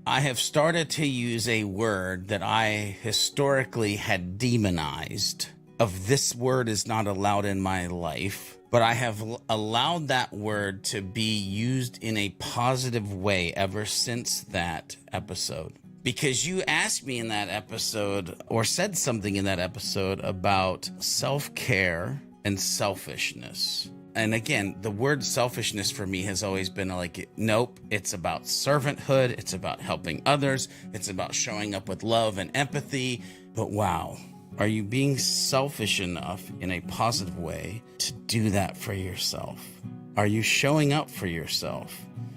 I have started to use a word that I historically had demonized. Of this word is not allowed in my life, but I have allowed that word to be used in a positive way ever since that episode. Because you asked me in that episode, or said something in that episode about self-care and selfishness. And again, the word selfishness for me has always been like, nope, it's about servanthood. It's about helping others. It's about showing up with love and empathy. But wow, are you being selfish enough in a positive way to do that for yourself? Are you showing up for yourself?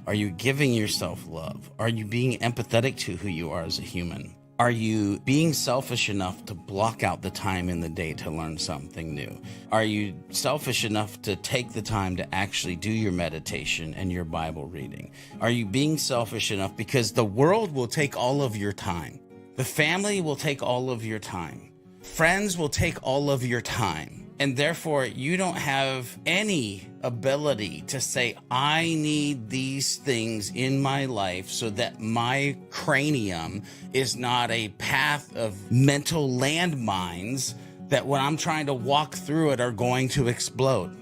Are you giving yourself love? Are you being empathetic to who you are as a human? Are you being selfish enough to block out the time in the day to learn something new? Are you selfish enough to take the time to actually do your meditation and your Bible reading? Are you being selfish enough? Because the world will take all of your time. The family will take all of your time. Friends will take all of your time. And therefore, you don't have any ability to say, I need these things in my life so that my cranium is not a path of mental landmines that when I'm trying to walk through it are going to explode.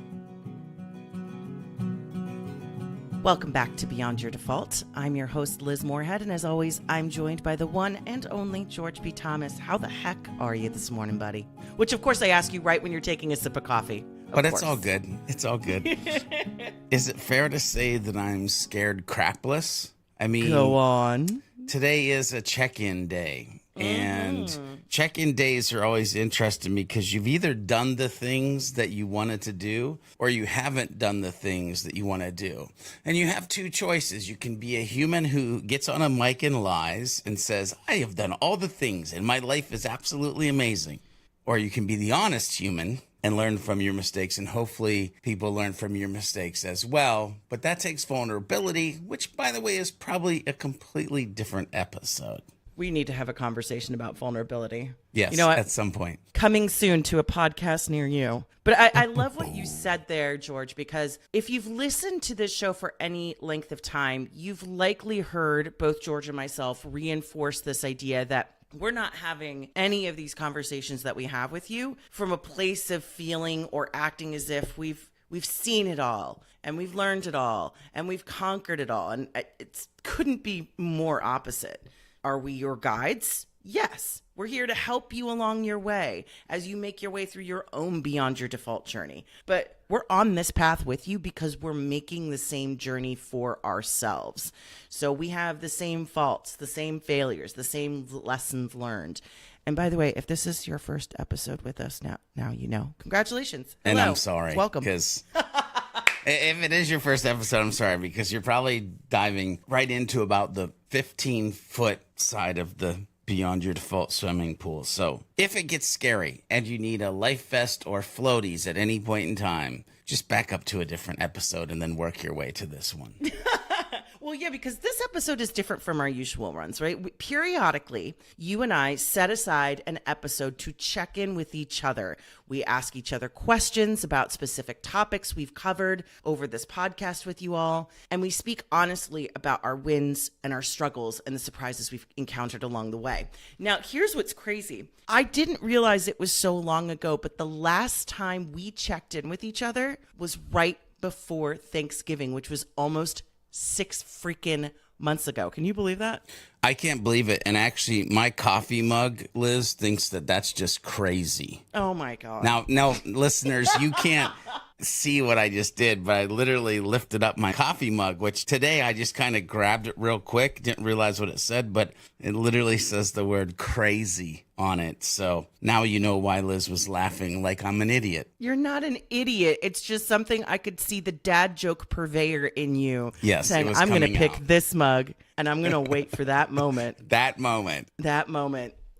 Welcome back to Beyond Your Default. I'm your host, Liz Moorhead, and as always, I'm joined by the one and only George B. Thomas. How the heck are you this morning, buddy? Which, of course, I ask you right when you're taking a sip of coffee. But it's all good. It's all good. Is it fair to say that I'm scared crapless? I mean, go on. Today is a check-in day. And check-in days are always interesting me because you've either done the things that you wanted to do or you haven't done the things that you want to do. And you have two choices. You can be a human who gets on a mic and lies and says, I have done all the things and my life is absolutely amazing. Or you can be the honest human and learn from your mistakes, and hopefully people learn from your mistakes as well. But that takes vulnerability, which, by the way, is probably a completely different episode. We need to have a conversation about vulnerability. Yes, you know what? At some point. Coming soon to a podcast near you. But I love what you said there, George, because if you've listened to this show for any length of time, you've likely heard both George and myself reinforce this idea that we're not having any of these conversations that we have with you from a place of feeling or acting as if we've seen it all and we've learned it all and we've conquered it all. And it couldn't be more opposite. Are we your guides? Yes. We're here to help you along your way as you make your way through your own Beyond Your Default journey. But we're on this path with you because we're making the same journey for ourselves. So we have the same faults, the same failures, the same lessons learned. And by the way, if this is your first episode with us now you know. Congratulations. Hello. And I'm sorry. Welcome. Because if it is your first episode, I'm sorry, because you're probably diving right into about the 15-foot side of the Beyond Your Default swimming pool. So if it gets scary and you need a life vest or floaties at any point in time, just back up to a different episode and then work your way to this one. Well, yeah, because this episode is different from our usual runs, right? Periodically, you and I set aside an episode to check in with each other. We ask each other questions about specific topics we've covered over this podcast with you all, and we speak honestly about our wins and our struggles and the surprises we've encountered along the way. Now, here's what's crazy. I didn't realize it was so long ago, but the last time we checked in with each other was right before Thanksgiving, which was almost 6 freaking months ago. Can you believe that? I can't believe it. And actually, my coffee mug, Liz, thinks that that's just crazy. Oh, my God. Now, listeners, you can't see what I just did, but I literally lifted up my coffee mug, which today I just kind of grabbed it real quick. Didn't realize what it said, but it literally says the word crazy on it. So now you know why Liz was laughing like I'm an idiot. You're not an idiot. It's just something I could see the dad joke purveyor in you. Yes, saying, I'm going to pick this mug and I'm going to wait for that moment. That moment.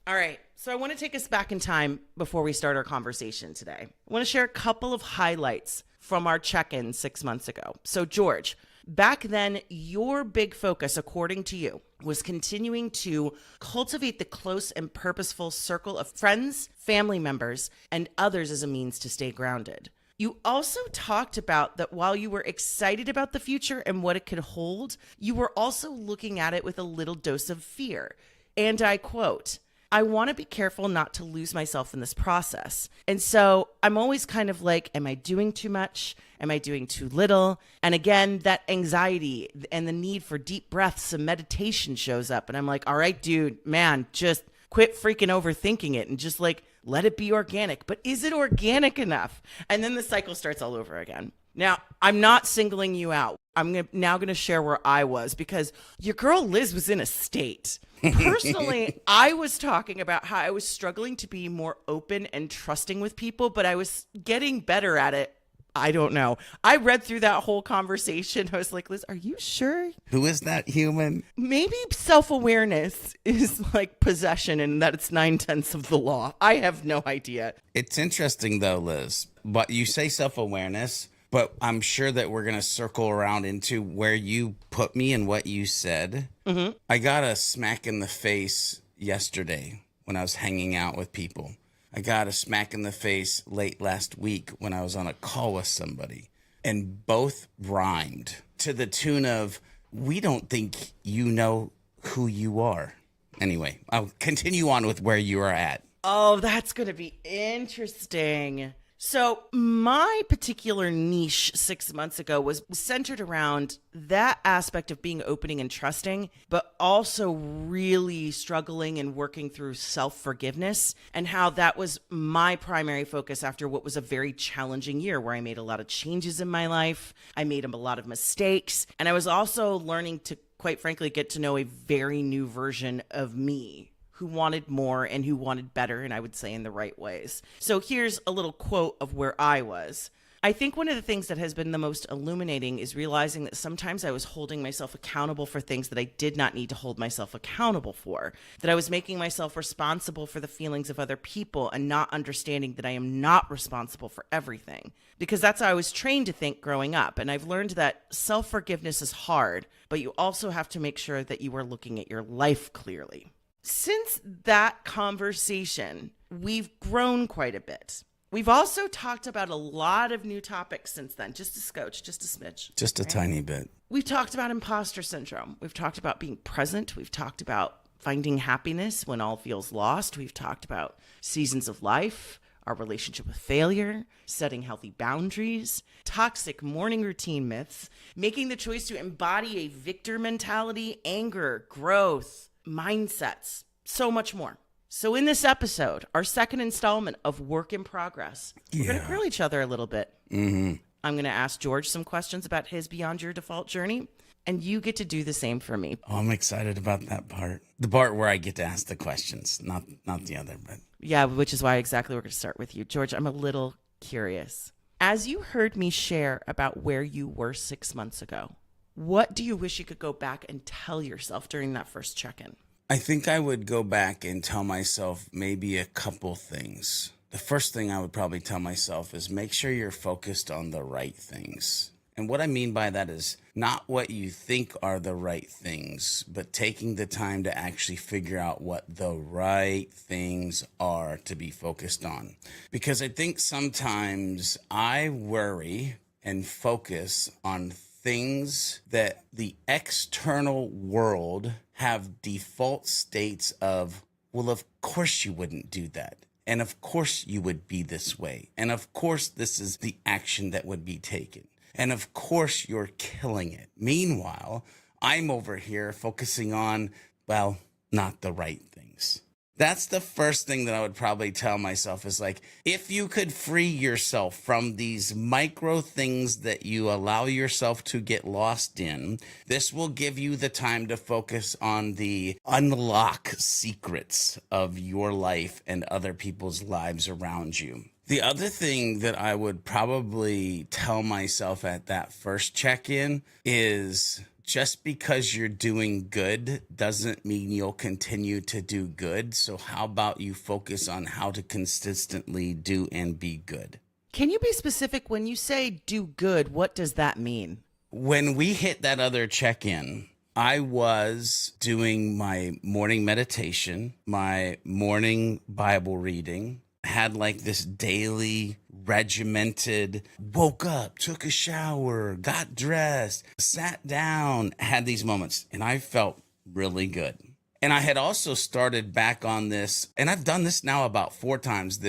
All right. So I want to take us back in time before we start our conversation today. I want to share a couple of highlights from our check-in 6 months ago. So George, back then, your big focus, according to you, was continuing to cultivate the close and purposeful circle of friends, family members, and others as a means to stay grounded. You also talked about that while you were excited about the future and what it could hold, you were also looking at it with a little dose of fear. And I quote, I want to be careful not to lose myself in this process. And so I'm always kind of like, am I doing too much? Am I doing too little? And again, that anxiety and the need for deep breaths and meditation shows up. And I'm like, all right, dude, man, just quit freaking overthinking it and just like let it be organic. But is it organic enough? And then the cycle starts all over again. Now, I'm not singling you out. I'm now going to share where I was because your girl Liz was in a state. Personally, I was talking about how I was struggling to be more open and trusting with people, but I was getting better at it. I don't know. I read through that whole conversation. I was like, Liz, are you sure? Who is that human? Maybe self-awareness is like possession and that it's 9/10 of the law. I have no idea. It's interesting though, Liz, but you say self-awareness, but I'm sure that we're going to circle around into where you put me and what you said. Mm-hmm. I got a smack in the face yesterday when I was hanging out with people. I got a smack in the face late last week when I was on a call with somebody. And both rhymed to the tune of, we don't think you know who you are. Anyway, I'll continue on with where you are at. Oh, that's going to be interesting. So my particular niche 6 months ago was centered around that aspect of being opening and trusting, but also really struggling and working through self-forgiveness and how that was my primary focus after what was a very challenging year where I made a lot of changes in my life. I made a lot of mistakes. And I was also learning to, quite frankly, get to know a very new version of me who wanted more and who wanted better, and I would say in the right ways. So here's a little quote of where I was. I think one of the things that has been the most illuminating is realizing that sometimes I was holding myself accountable for things that I did not need to hold myself accountable for, that I was making myself responsible for the feelings of other people and not understanding that I am not responsible for everything. Because that's how I was trained to think growing up. And I've learned that self-forgiveness is hard, but you also have to make sure that you are looking at your life clearly. Since that conversation, we've grown quite a bit. We've also talked about a lot of new topics since then, just a scotch, just a smidge. Just a tiny bit. We've talked about imposter syndrome. We've talked about being present. We've talked about finding happiness when all feels lost. We've talked about seasons of life, our relationship with failure, setting healthy boundaries, toxic morning routine myths, making the choice to embody a victor mentality, anger, growth, mindsets, so much more. So in this episode, our second installment of Work in Progress, we're going to grill each other a little bit. Mm-hmm. I'm going to ask George some questions about his Beyond Your Default journey, and you get to do the same for me. Oh, I'm excited about that part. The part where I get to ask the questions, not the other. But yeah, which is why exactly we're going to start with you. George, I'm a little curious. As you heard me share about where you were 6 months ago, what do you wish you could go back and tell yourself during that first check-in? I think I would go back and tell myself maybe a couple things. The first thing I would probably tell myself is make sure you're focused on the right things. And what I mean by that is not what you think are the right things, but taking the time to actually figure out what the right things are to be focused on. Because I think sometimes I worry and focus on things that the external world have default states of, well, of course you wouldn't do that. And of course you would be this way. And of course this is the action that would be taken. And of course you're killing it. Meanwhile, I'm over here focusing on, well, not the right things. That's the first thing that I would probably tell myself is like, if you could free yourself from these micro things that you allow yourself to get lost in, this will give you the time to focus on the unlock secrets of your life and other people's lives around you. The other thing that I would probably tell myself at that first check-in is, just because you're doing good doesn't mean you'll continue to do good. So how about you focus on how to consistently do and be good? Can you be specific when you say do good? What does that mean? When we hit that other check-in, I was doing my morning meditation, my morning Bible reading, had like this daily regimented, woke up, took a shower, got dressed, sat down, had these moments, and I felt really good. And I had also started back on this, and I've done this now about 4 times.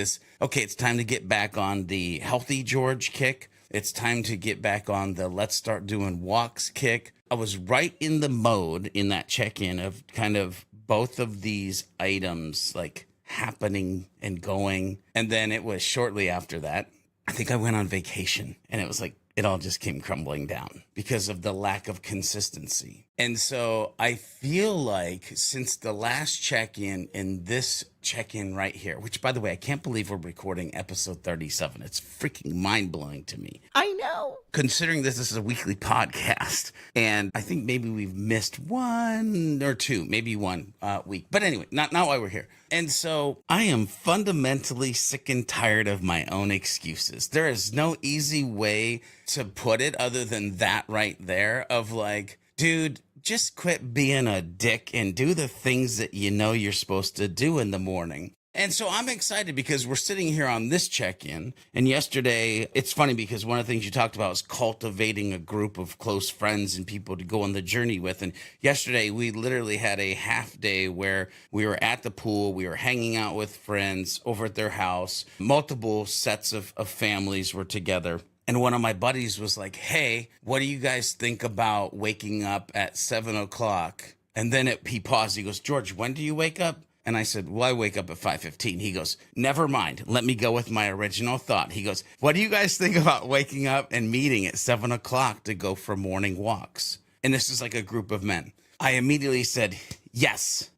Okay, it's time to get back on the healthy George kick. It's time to get back on the let's start doing walks kick. I was right in the mode in that check-in of kind of both of these items like happening and going. And then it was shortly after that, I think I went on vacation, and it was like, it all just came crumbling down because of the lack of consistency. And so I feel like since the last check-in and this check-in right here, which by the way, I can't believe we're recording episode 37. It's freaking mind-blowing to me. I know. Considering this is a weekly podcast, and I think maybe we've missed 1 or 2, maybe 1 week. But anyway, not why we're here. And so I am fundamentally sick and tired of my own excuses. There is no easy way to put it other than that right there of like, dude, just quit being a dick and do the things that you know you're supposed to do in the morning. And so I'm excited because we're sitting here on this check-in. And yesterday, it's funny because one of the things you talked about was cultivating a group of close friends and people to go on the journey with. And yesterday, we literally had a half day where we were at the pool. We were hanging out with friends over at their house. Multiple sets of families were together. And one of my buddies was like, hey, what do you guys think about waking up at 7 o'clock? And then he paused. He goes, George, when do you wake up? And I said, well, I wake up at 5:15. He goes, never mind. Let me go with my original thought. He goes, what do you guys think about waking up and meeting at 7 o'clock to go for morning walks? And this is like a group of men. I immediately said, yes,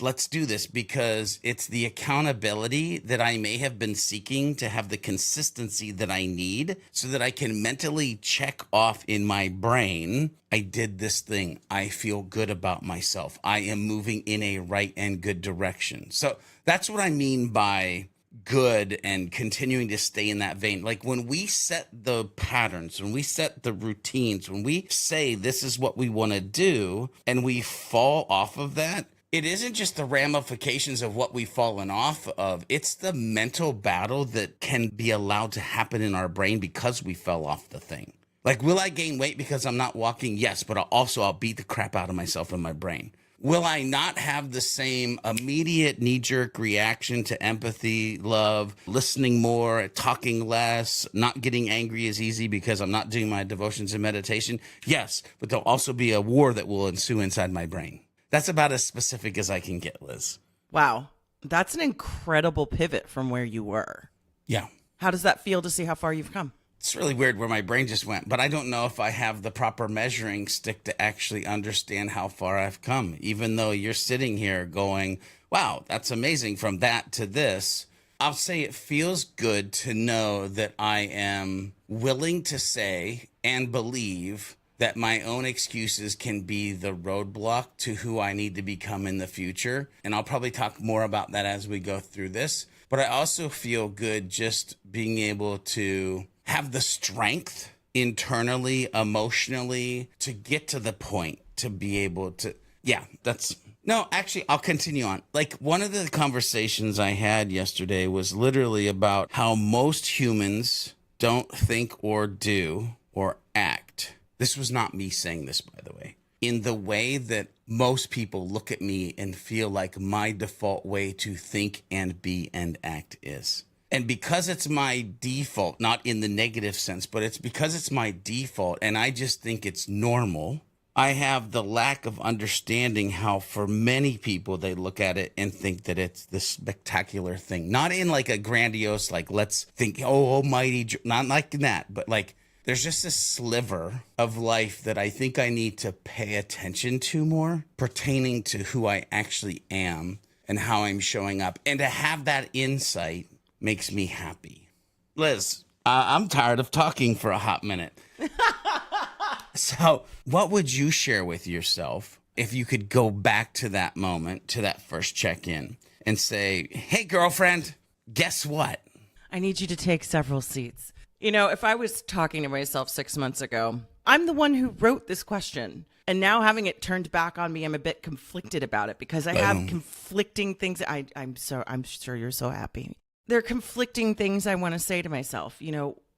let's do this, because it's the accountability that I may have been seeking to have the consistency that I need so that I can mentally check off in my brain, I did this thing. I feel good about myself. I am moving in a right and good direction. So that's what I mean by good and continuing to stay in that vein. Like when we set the patterns, when we set the routines, when we say this is what we want to do and we fall off of that, it isn't just the ramifications of what we've fallen off of. It's the mental battle that can be allowed to happen in our brain because we fell off the thing. Like, will I gain weight because I'm not walking? Yes, but I'll beat the crap out of myself in my brain. Will I not have the same immediate knee-jerk reaction to empathy, love, listening more, talking less, not getting angry as easy because I'm not doing my devotions and meditation? Yes, but there'll also be a war that will ensue inside my brain. That's about as specific as I can get, Liz. Wow. That's an incredible pivot from where you were. Yeah. How does that feel to see how far you've come? It's really weird where my brain just went, but I don't know if I have the proper measuring stick to actually understand how far I've come, even though you're sitting here going, wow, that's amazing from that to this. I'll say it feels good to know that I am willing to say and believe that my own excuses can be the roadblock to who I need to become in the future. And I'll probably talk more about that as we go through this. But I also feel good just being able to have the strength internally, emotionally, to get to the point to be able to, I'll continue on. Like one of the conversations I had yesterday was literally about how most humans don't think or do or act. This was not me saying this, by the way, in the way that most people look at me and feel like my default way to think and be and act is. And because it's my default, not in the negative sense, but it's because it's my default and I just think it's normal, I have the lack of understanding how for many people they look at it and think that it's this spectacular thing. Not in like a grandiose, like let's think, oh, almighty, not like that, but like there's just a sliver of life that I think I need to pay attention to more pertaining to who I actually am and how I'm showing up. And to have that insight makes me happy. Liz, I'm tired of talking for a hot minute. So what would you share with yourself if you could go back to that moment, to that first check-in and say, hey, girlfriend, guess what? I need you to take several seats. You know, if I was talking to myself 6 months ago, I'm the one who wrote this question. And now having it turned back on me, I'm a bit conflicted about it because I have conflicting things. I'm sure you're so happy. There are conflicting things I want to say to myself.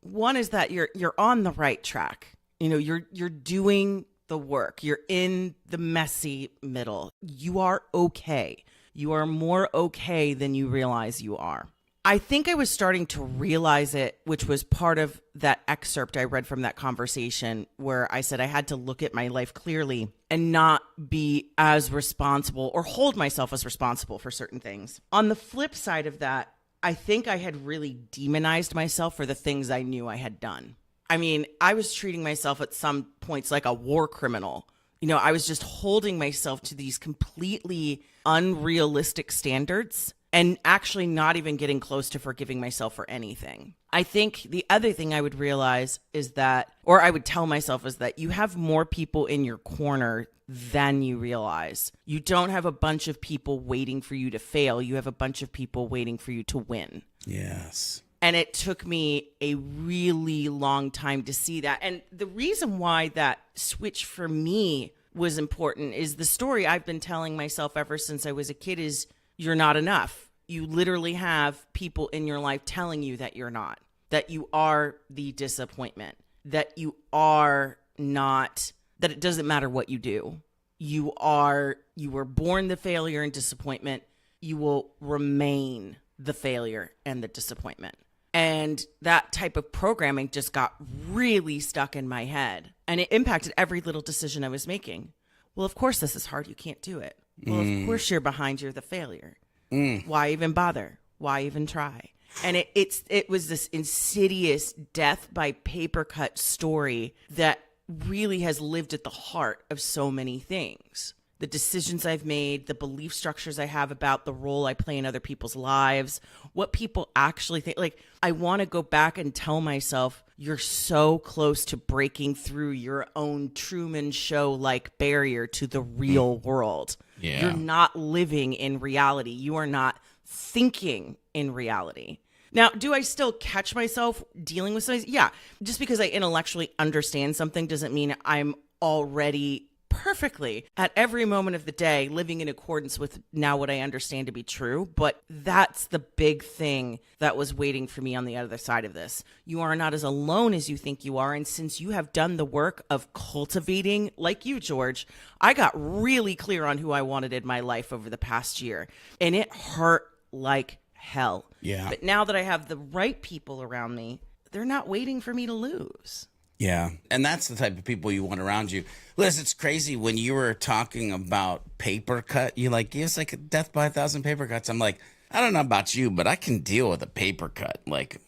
One is that you're on the right track. You're doing the work. You're in the messy middle. You are okay. You are more okay than you realize you are. I think I was starting to realize it, which was part of that excerpt I read from that conversation where I said I had to look at my life clearly and not be as responsible or hold myself as responsible for certain things. On the flip side of that, I think I had really demonized myself for the things I knew I had done. I mean, I was treating myself at some points like a war criminal. I was just holding myself to these completely unrealistic standards and actually not even getting close to forgiving myself for anything. I think the other thing I would realize is that, or I would tell myself, is that you have more people in your corner than you realize. You don't have a bunch of people waiting for you to fail. You have a bunch of people waiting for you to win. Yes. And it took me a really long time to see that. And the reason why that switch for me was important is the story I've been telling myself ever since I was a kid is you're not enough. You literally have people in your life telling you that you're not, that you are the disappointment, that you are not, that it doesn't matter what you do. You were born the failure and disappointment. You will remain the failure and the disappointment. And that type of programming just got really stuck in my head. And it impacted every little decision I was making. Well, of course, this is hard. You can't do it. Well, of course, you're behind. You're the failure. Why even bother? Why even try? And it was this insidious death by paper cut story that really has lived at the heart of so many things. The decisions I've made, the belief structures I have about the role I play in other people's lives, what people actually think. Like, I want to go back and tell myself, you're so close to breaking through your own Truman Show-like barrier to the real world. Yeah. You're not living in reality. You are not thinking in reality. Now, do I still catch myself dealing with something? Yeah. Just because I intellectually understand something doesn't mean I'm already perfectly at every moment of the day living in accordance with now what I understand to be true. But that's the big thing that was waiting for me on the other side of this. You are not as alone as you think you are. And since you have done the work of cultivating, like you, George, I got really clear on who I wanted in my life over the past year. And it hurt like hell. Yeah. But now that I have the right people around me, they're not waiting for me to lose. Yeah. And that's the type of people you want around you. Liz, it's crazy when you were talking about paper cut, you like, it's like a death by 1,000 paper cuts. I'm like, I don't know about you, but I can deal with a paper cut. Like,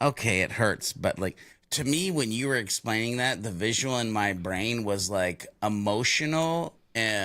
okay, it hurts. But like, to me, when you were explaining that, the visual in my brain was like emotional,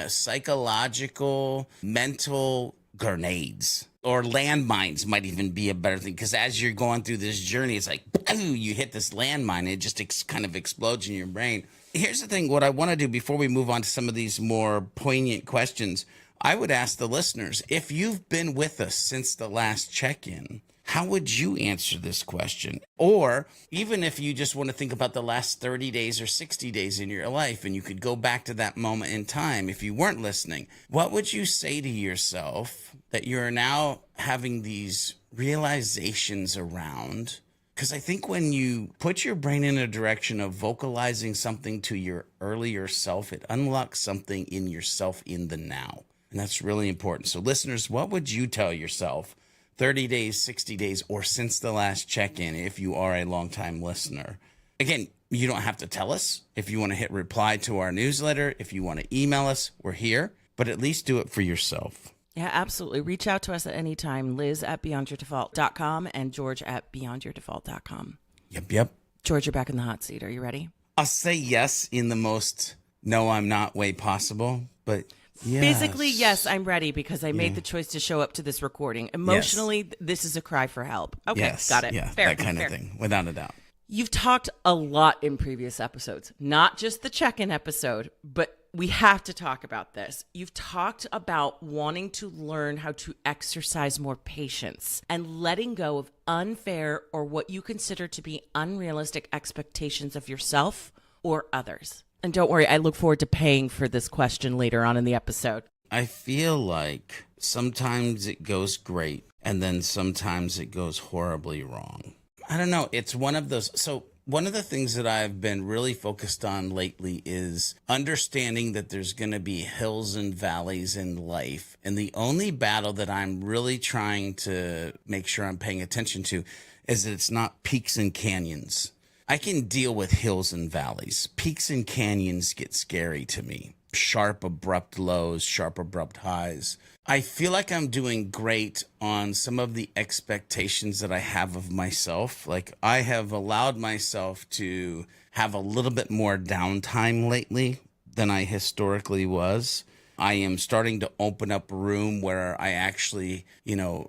psychological, mental grenades. Or landmines might even be a better thing, because as you're going through this journey, it's like, boom, you hit this landmine, and it just kind of explodes in your brain. Here's the thing. What I want to do before we move on to some of these more poignant questions, I would ask the listeners, if you've been with us since the last check-in, how would you answer this question? Or even if you just want to think about the last 30 days or 60 days in your life, and you could go back to that moment in time if you weren't listening, what would you say to yourself that you're now having these realizations around? Because I think when you put your brain in a direction of vocalizing something to your earlier self, it unlocks something in yourself in the now. And that's really important. So listeners, what would you tell yourself 30 days, 60 days, or since the last check-in if you are a longtime listener? Again, you don't have to tell us. If you want to hit reply to our newsletter, if you want to email us, we're here. But at least do it for yourself. Yeah, absolutely. Reach out to us at any time. Liz at beyondyourdefault.com and George at beyondyourdefault.com. Yep. George, you're back in the hot seat. Are you ready? I'll say yes in the most no, I'm not way possible, but yes. Physically, yes, I'm ready because I made the choice to show up to this recording. Emotionally, this is a cry for help. Okay, yes. Got it. Yeah, fair, that kind fair. of thing, without a doubt. You've talked a lot in previous episodes, not just the check-in episode, but we have to talk about this. You've talked about wanting to learn how to exercise more patience and letting go of unfair or what you consider to be unrealistic expectations of yourself or others. And don't worry, I look forward to paying for this question later on in the episode. I feel like sometimes it goes great and then sometimes it goes horribly wrong. I don't know. It's one of those. So one of the things that I've been really focused on lately is understanding that there's going to be hills and valleys in life. And the only battle that I'm really trying to make sure I'm paying attention to is that it's not peaks and canyons. I can deal with hills and valleys. Peaks and canyons get scary to me. Sharp, abrupt lows, sharp, abrupt highs. I feel like I'm doing great on some of the expectations that I have of myself. Like, I have allowed myself to have a little bit more downtime lately than I historically was. I am starting to open up a room where I actually,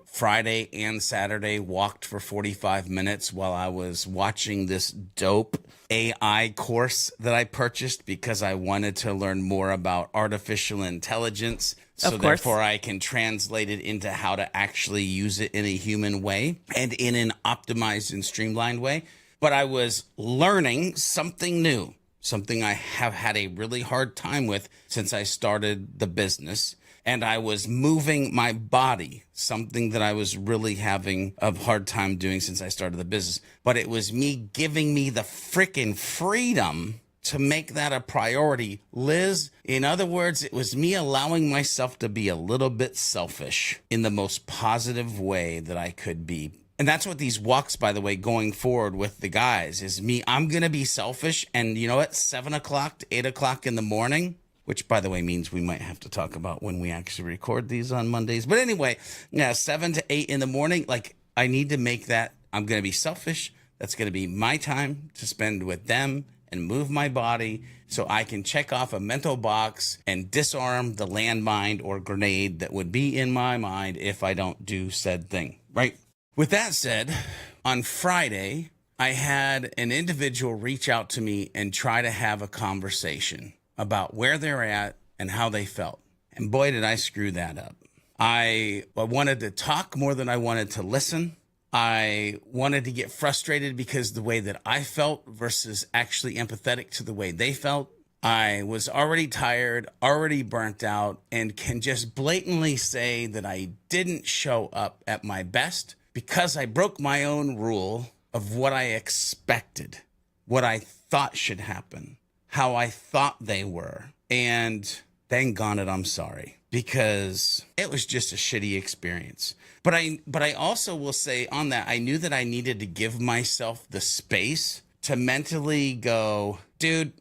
Friday and Saturday walked for 45 minutes while I was watching this dope AI course that I purchased because I wanted to learn more about artificial intelligence. So therefore I can translate it into how to actually use it in a human way and in an optimized and streamlined way. But I was learning something new. Something I have had a really hard time with since I started the business. And I was moving my body, something that I was really having a hard time doing since I started the business. But it was me giving me the freaking freedom to make that a priority. Liz, in other words, it was me allowing myself to be a little bit selfish in the most positive way that I could be. And that's what these walks, by the way, going forward with the guys is me. I'm going to be selfish. And you know what? 7 o'clock to 8 o'clock in the morning, which, by the way, means we might have to talk about when we actually record these on Mondays. But anyway, 7 to 8 in the morning, like I need to make that. I'm going to be selfish. That's going to be my time to spend with them and move my body so I can check off a mental box and disarm the landmine or grenade that would be in my mind if I don't do said thing, right? With that said, on Friday, I had an individual reach out to me and try to have a conversation about where they're at and how they felt. And boy, did I screw that up. I wanted to talk more than I wanted to listen. I wanted to get frustrated because the way that I felt versus actually empathetic to the way they felt. I was already tired, already burnt out, and can just blatantly say that I didn't show up at my best because I broke my own rule of what I expected, what I thought should happen, how I thought they were. And dang on it, I'm sorry, because it was just a shitty experience. But I also will say on that, I knew that I needed to give myself the space to mentally go, dude,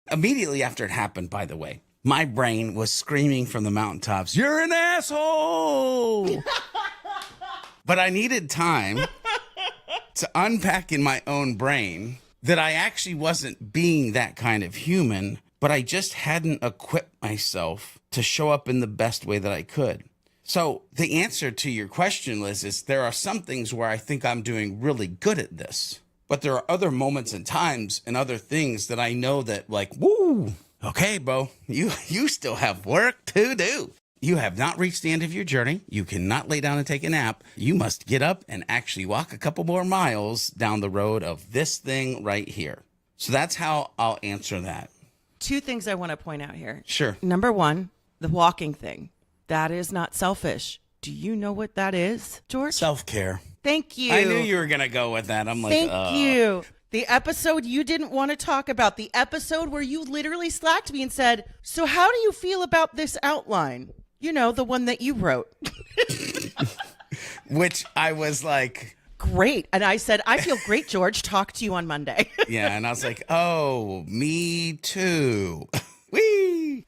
immediately after it happened, by the way, my brain was screaming from the mountaintops, you're an asshole. But I needed time to unpack in my own brain that I actually wasn't being that kind of human, but I just hadn't equipped myself to show up in the best way that I could. So the answer to your question, Liz, is there are some things where I think I'm doing really good at this, but there are other moments and times and other things that I know that like, woo, okay, bro, you still have work to do. You have not reached the end of your journey. You cannot lay down and take a nap. You must get up and actually walk a couple more miles down the road of this thing right here. So that's how I'll answer that. 2 things I want to point out here. Sure. Number 1, the walking thing. That is not selfish. Do you know what that is, George? Self-care. Thank you. I knew you were going to go with that. I'm like, Thank you. The episode you didn't want to talk about, the episode where you literally slacked me and said, so how do you feel about this outline? You know, the one that you wrote. Which I was like, great. And I said, I feel great, George. Talk to you on Monday. Yeah. And I was like, oh, me too. Whee!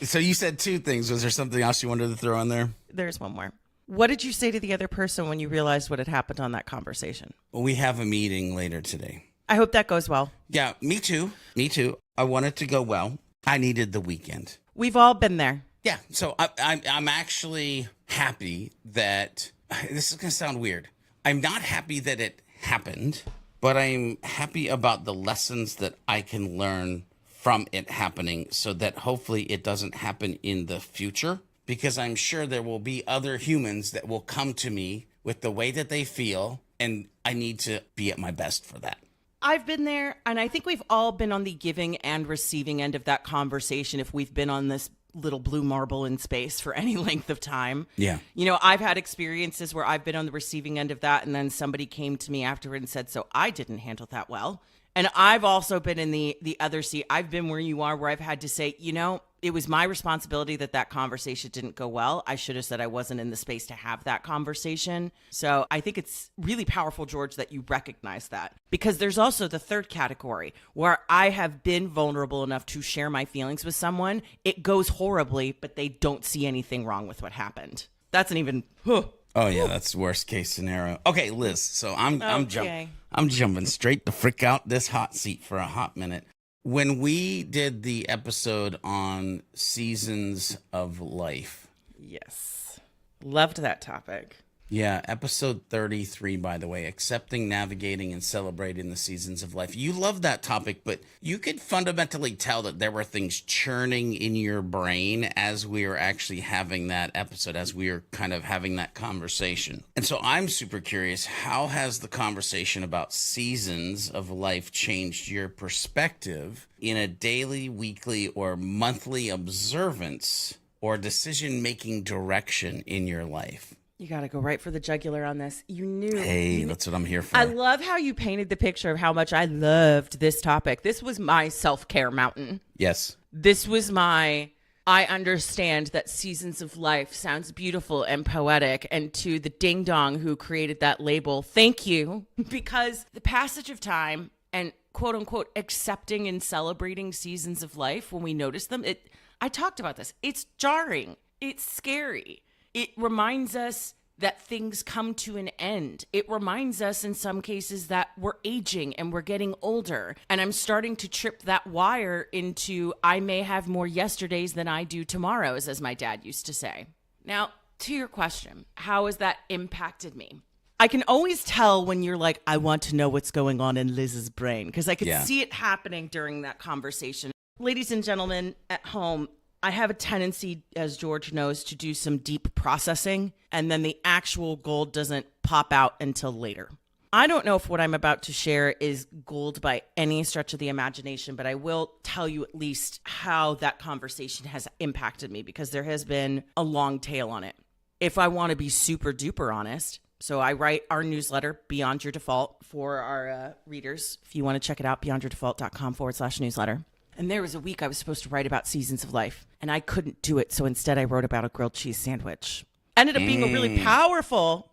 So you said 2 things. Was there something else you wanted to throw in there? There's one more. What did you say to the other person when you realized what had happened on that conversation? Well, we have a meeting later today. I hope that goes well. Yeah, me too. Me too. I want it to go well. I needed the weekend. We've all been there. Yeah. So I'm actually happy that this is going to sound weird. I'm not happy that it happened, but I'm happy about the lessons that I can learn from it happening so that hopefully it doesn't happen in the future, because I'm sure there will be other humans that will come to me with the way that they feel, and I need to be at my best for that. I've been there, and I think we've all been on the giving and receiving end of that conversation if we've been on this little blue marble in space for any length of time. Yeah. You know, I've had experiences where I've been on the receiving end of that, and then somebody came to me afterward and said, so I didn't handle that well. And I've also been in the other seat. I've been where you are, where I've had to say, you know, it was my responsibility that conversation didn't go well. I should have said I wasn't in the space to have that conversation. So I think it's really powerful, George, that you recognize that. Because there's also the third category where I have been vulnerable enough to share my feelings with someone. It goes horribly, but they don't see anything wrong with what happened. That's an even... Oh yeah, that's worst case scenario. Okay, Liz. So I'm jumping straight to frick out this hot seat for a hot minute. When we did the episode on seasons of life. Yes. Loved that topic. Yeah, episode 33, by the way, accepting, navigating, and celebrating the seasons of life. You love that topic, but you could fundamentally tell that there were things churning in your brain as we were actually having that episode, as we were kind of having that conversation. And so I'm super curious, how has the conversation about seasons of life changed your perspective in a daily, weekly, or monthly observance or decision-making direction in your life? You got to go right for the jugular on this. You knew. Hey, that's what I'm here for. I love how you painted the picture of how much I loved this topic. This was my self-care mountain. Yes. This was I understand that seasons of life sounds beautiful and poetic. And to the ding dong who created that label, thank you. Because the passage of time and quote unquote accepting and celebrating seasons of life when we notice them, I talked about this. It's jarring. It's scary. It reminds us that things come to an end. It reminds us in some cases that we're aging and we're getting older. And I'm starting to trip that wire into I may have more yesterdays than I do tomorrows, as my dad used to say. Now, to your question, how has that impacted me? I can always tell when you're like, I want to know what's going on in Liz's brain, because I could see it happening during that conversation. Ladies and gentlemen at home, I have a tendency, as George knows, to do some deep processing, and then the actual gold doesn't pop out until later. I don't know if what I'm about to share is gold by any stretch of the imagination, but I will tell you at least how that conversation has impacted me, because there has been a long tail on it. If I want to be super duper honest, so I write our newsletter, Beyond Your Default, for our readers. If you want to check it out, beyondyourdefault.com/newsletter. And there was a week I was supposed to write about seasons of life, and I couldn't do it. So instead, I wrote about a grilled cheese sandwich. Ended up being a really powerful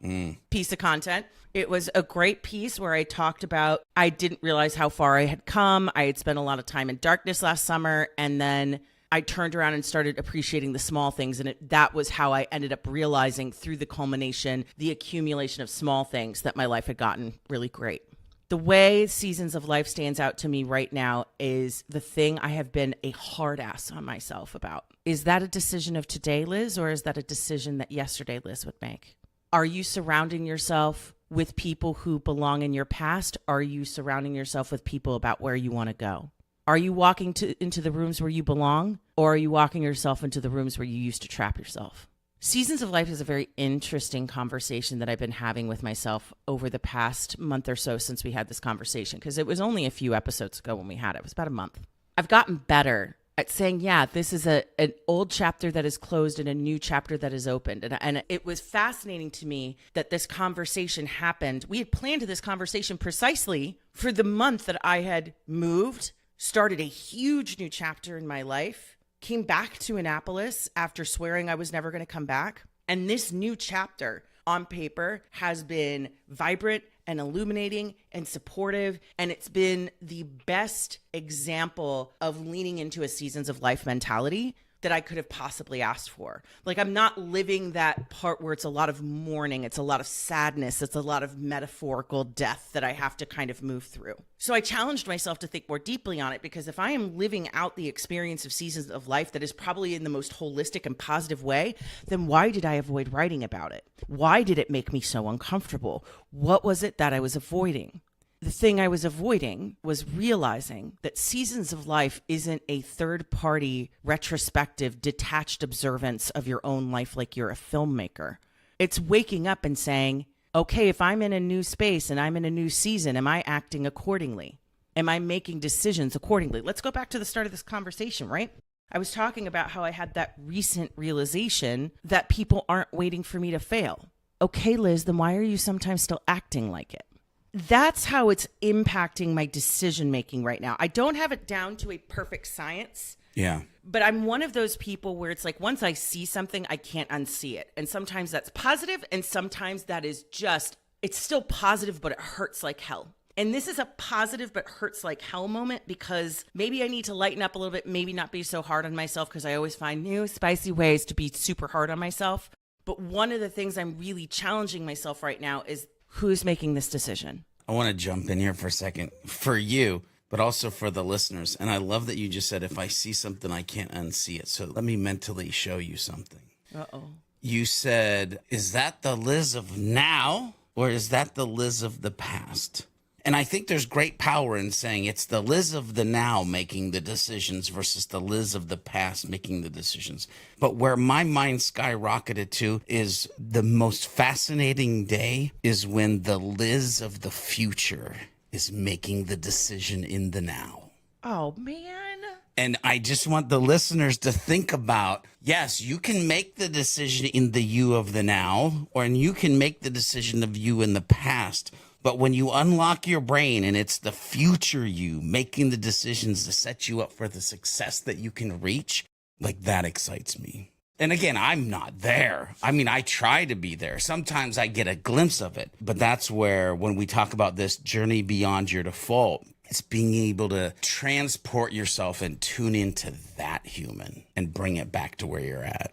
piece of content. It was a great piece where I talked about, I didn't realize how far I had come. I had spent a lot of time in darkness last summer, and then I turned around and started appreciating the small things. And that was how I ended up realizing through the culmination, the accumulation of small things, that my life had gotten really great. The way seasons of life stands out to me right now is the thing I have been a hard ass on myself about. Is that a decision of today, Liz, or is that a decision that yesterday Liz would make? Are you surrounding yourself with people who belong in your past? Are you surrounding yourself with people about where you want to go? Are you walking into the rooms where you belong, or are you walking yourself into the rooms where you used to trap yourself? Seasons of life is a very interesting conversation that I've been having with myself over the past month or so since we had this conversation, because it was only a few episodes ago when we had it. It was about a month. I've gotten better at saying, yeah, this is an old chapter that is closed and a new chapter that is opened. And it was fascinating to me that this conversation happened. We had planned this conversation precisely for the month that I had moved, started a huge new chapter in my life, came back to Annapolis after swearing I was never going to come back. And this new chapter on paper has been vibrant and illuminating and supportive. And it's been the best example of leaning into a seasons of life mentality that I could have possibly asked for. Like, I'm not living that part where it's a lot of mourning, it's a lot of sadness, it's a lot of metaphorical death that I have to kind of move through. So I challenged myself to think more deeply on it, because if I am living out the experience of seasons of life that is probably in the most holistic and positive way, then why did I avoid writing about it? Why did it make me so uncomfortable? What was it that I was avoiding? The thing I was avoiding was realizing that seasons of life isn't a third-party, retrospective, detached observance of your own life like you're a filmmaker. It's waking up and saying, okay, if I'm in a new space and I'm in a new season, am I acting accordingly? Am I making decisions accordingly? Let's go back to the start of this conversation, right? I was talking about how I had that recent realization that people aren't waiting for me to fail. Okay, Liz, then why are you sometimes still acting like it? That's how it's impacting my decision making right now. I don't have it down to a perfect science. Yeah. But I'm one of those people where it's like once I see something, I can't unsee it. And sometimes that's positive, and sometimes that is just, it's still positive, but it hurts like hell. And this is a positive but hurts like hell moment because maybe I need to lighten up a little bit, maybe not be so hard on myself because I always find new spicy ways to be super hard on myself. But one of the things I'm really challenging myself right now is who's making this decision? I want to jump in here for a second for you, but also for the listeners. And I love that you just said, if I see something, I can't unsee it. So let me mentally show you something. Uh-oh. You said, is that the Liz of now or is that the Liz of the past? And I think there's great power in saying it's the Liz of the now making the decisions versus the Liz of the past making the decisions. But where my mind skyrocketed to is the most fascinating day is when the Liz of the future is making the decision in the now. Oh, man. And I just want the listeners to think about, yes, you can make the decision in the you of the now, or you can make the decision of you in the past. But when you unlock your brain and it's the future you making the decisions to set you up for the success that you can reach, like that excites me. And again, I'm not there. I mean, I try to be there. Sometimes I get a glimpse of it. But that's where when we talk about this journey beyond your default, it's being able to transport yourself and tune into that human and bring it back to where you're at.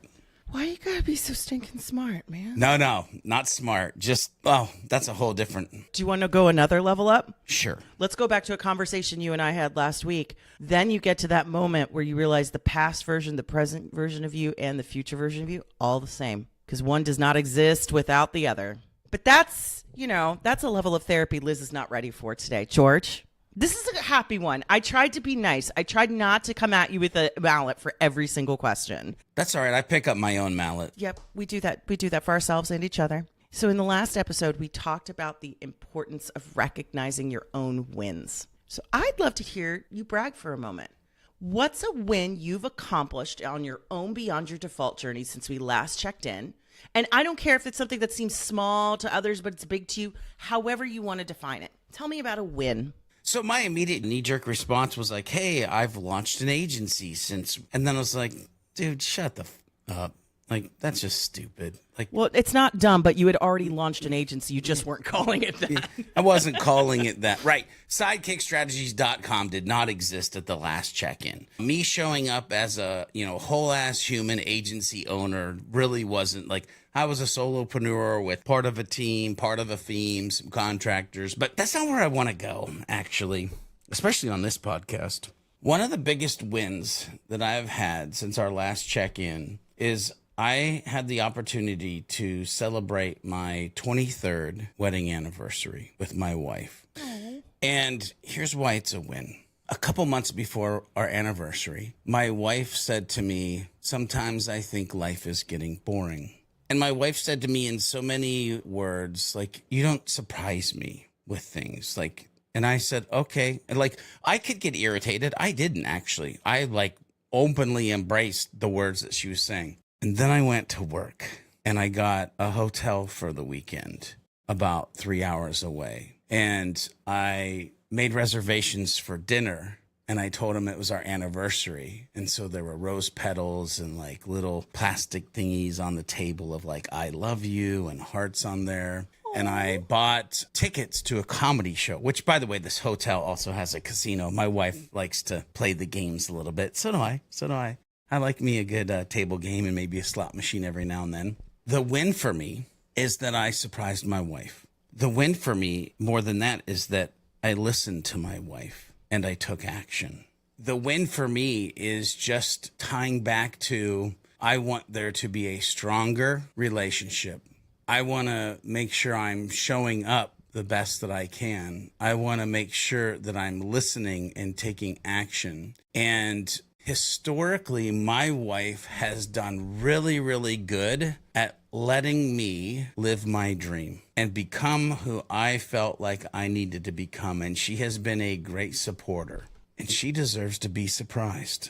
Why you gotta be so stinking smart, man? No, not smart. Just, that's a whole different. Do you want to go another level up? Sure. Let's go back to a conversation you and I had last week. Then you get to that moment where you realize the past version, the present version of you, and the future version of you, all the same. Because one does not exist without the other. But that's a level of therapy Liz is not ready for today. George? This is a happy one. I tried to be nice. I tried not to come at you with a mallet for every single question. That's all right. I pick up my own mallet. Yep, we do that. We do that for ourselves and each other. So in the last episode, we talked about the importance of recognizing your own wins. So I'd love to hear you brag for a moment. What's a win you've accomplished on your own beyond your default journey since we last checked in? And I don't care if it's something that seems small to others, but it's big to you, however you want to define it. Tell me about a win. So my immediate knee-jerk response was like, hey, I've launched an agency since. And then I was like, dude, shut the up. Like, that's just stupid. Like, well, it's not dumb, but you had already launched an agency. You just weren't calling it that. I wasn't calling it that. Right. Sidekickstrategies.com did not exist at the last check-in. Me showing up as a, whole-ass human agency owner really wasn't like, I was a solopreneur with part of a team, part of a theme, some contractors. But that's not where I want to go, actually, especially on this podcast. One of the biggest wins that I've had since our last check-in is I had the opportunity to celebrate my 23rd wedding anniversary with my wife. Aww. And here's why it's a win. A couple months before our anniversary, my wife said to me, sometimes I think life is getting boring. And my wife said to me in so many words, like, you don't surprise me with things. Like, and I said, okay. And like, I could get irritated. I didn't actually. I openly embraced the words that she was saying. And then I went to work and I got a hotel for the weekend about 3 hours away. And I made reservations for dinner and I told him it was our anniversary. And so there were rose petals and little plastic thingies on the table of I love you and hearts on there. And I bought tickets to a comedy show, which, by the way, this hotel also has a casino. My wife likes to play the games a little bit. So do I. I like me a good table game and maybe a slot machine every now and then. The win for me is that I surprised my wife. The win for me, more than that, is that I listened to my wife and I took action. The win for me is just tying back to, I want there to be a stronger relationship. I want to make sure I'm showing up the best that I can. I want to make sure that I'm listening and taking action. And historically, my wife has done really, really good at letting me live my dream and become who I felt like I needed to become. And she has been a great supporter. And she deserves to be surprised.